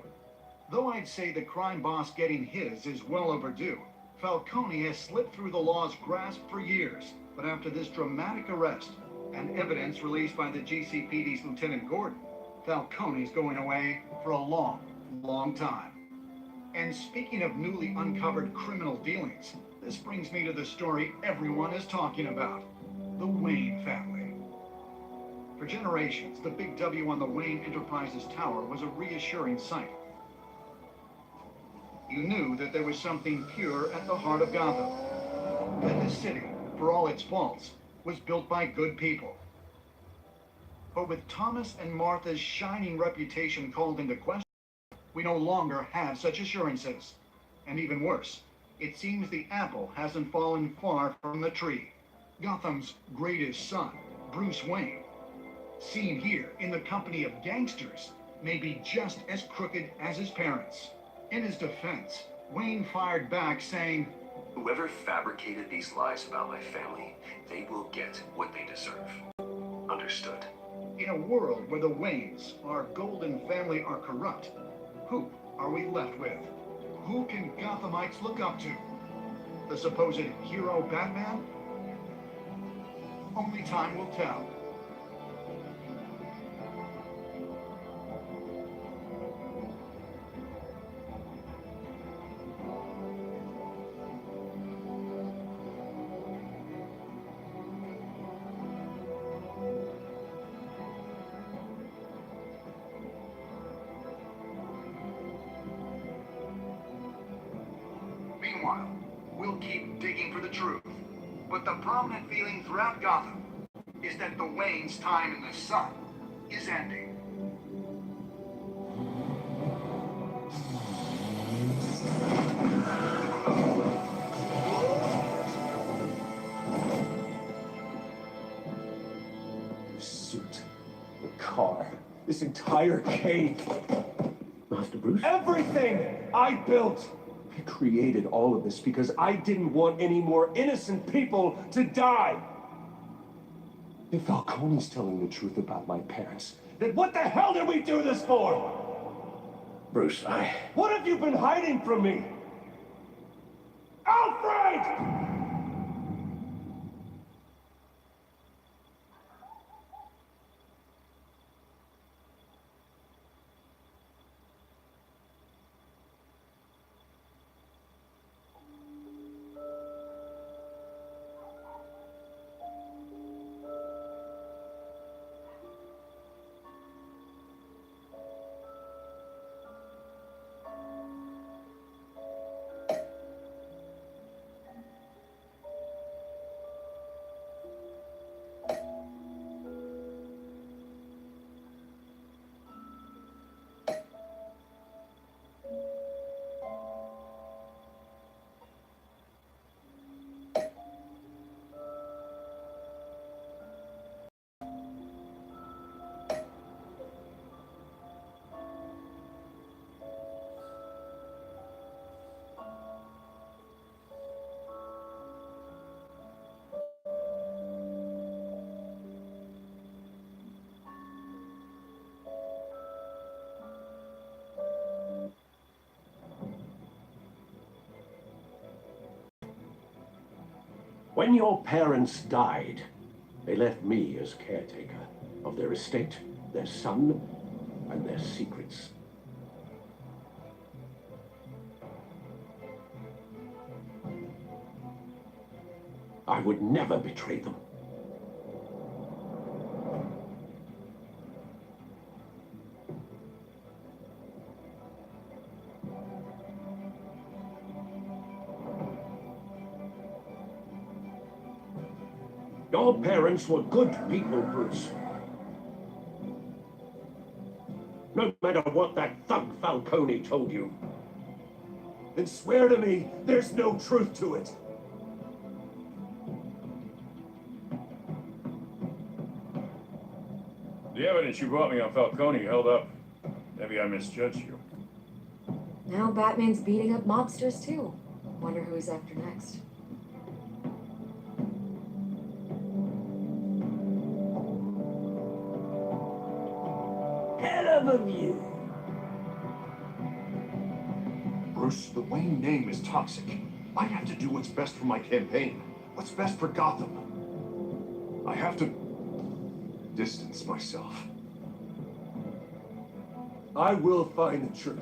Though I'd say the crime boss getting his is well overdue. Falcone has slipped through the law's grasp for years, but after this dramatic arrest and evidence released by the GCPD's Lieutenant Gordon, Falcone's going away for a long, long time. And speaking of newly uncovered criminal dealings, this brings me to the story everyone is talking about, the Wayne family. For generations, the big W on the Wayne Enterprises tower was a reassuring sight. You knew that there was something pure at the heart of Gotham. That this city, for all its faults, was built by good people. But with Thomas and Martha's shining reputation called into question, we no longer have such assurances. And even worse, it seems the apple hasn't fallen far from the tree. Gotham's greatest son, Bruce Wayne, seen here in the company of gangsters, may be just as crooked as his parents. In his defense, Wayne fired back saying, "Whoever fabricated these lies about my family, they will get what they deserve. Understood." In a world where the Waynes, our golden family, are corrupt, who are we left with? Who can Gothamites look up to? The supposed hero Batman? Only time will tell. Meanwhile, we'll keep digging for the truth. But the prominent feeling throughout Gotham is that the Wayne's time in the sun is ending. The suit, the car, this entire cave. Master Bruce? Everything I built! I created all of this because I didn't want any more innocent people to die. If Falcone's telling the truth about my parents, then what the hell did we do this for? Bruce, What have you been hiding from me? Alfred! When your parents died, they left me as caretaker of their estate, their son, and their secrets. I would never betray them. Your parents were good people, Bruce. No matter what that thug Falcone told you. Then swear to me there's no truth to it. The evidence you brought me on Falcone held up. Maybe I misjudged you. Now Batman's beating up mobsters too. Wonder who he's after next. Hell of a view. Bruce, the Wayne name is toxic. I have to do what's best for my campaign. What's best for Gotham. I have to distance myself. I will find the truth.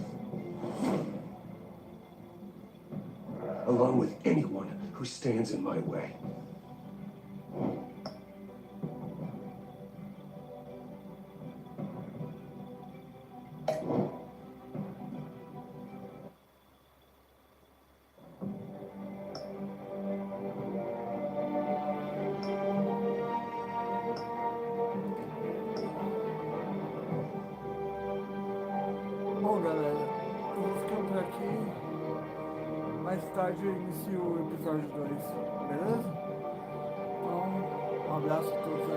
along with anyone who stands in my way. Bom, galera, eu vou ficando por aqui. Mais tarde eu inicio o episódio 2, beleza? Então, um abraço a todos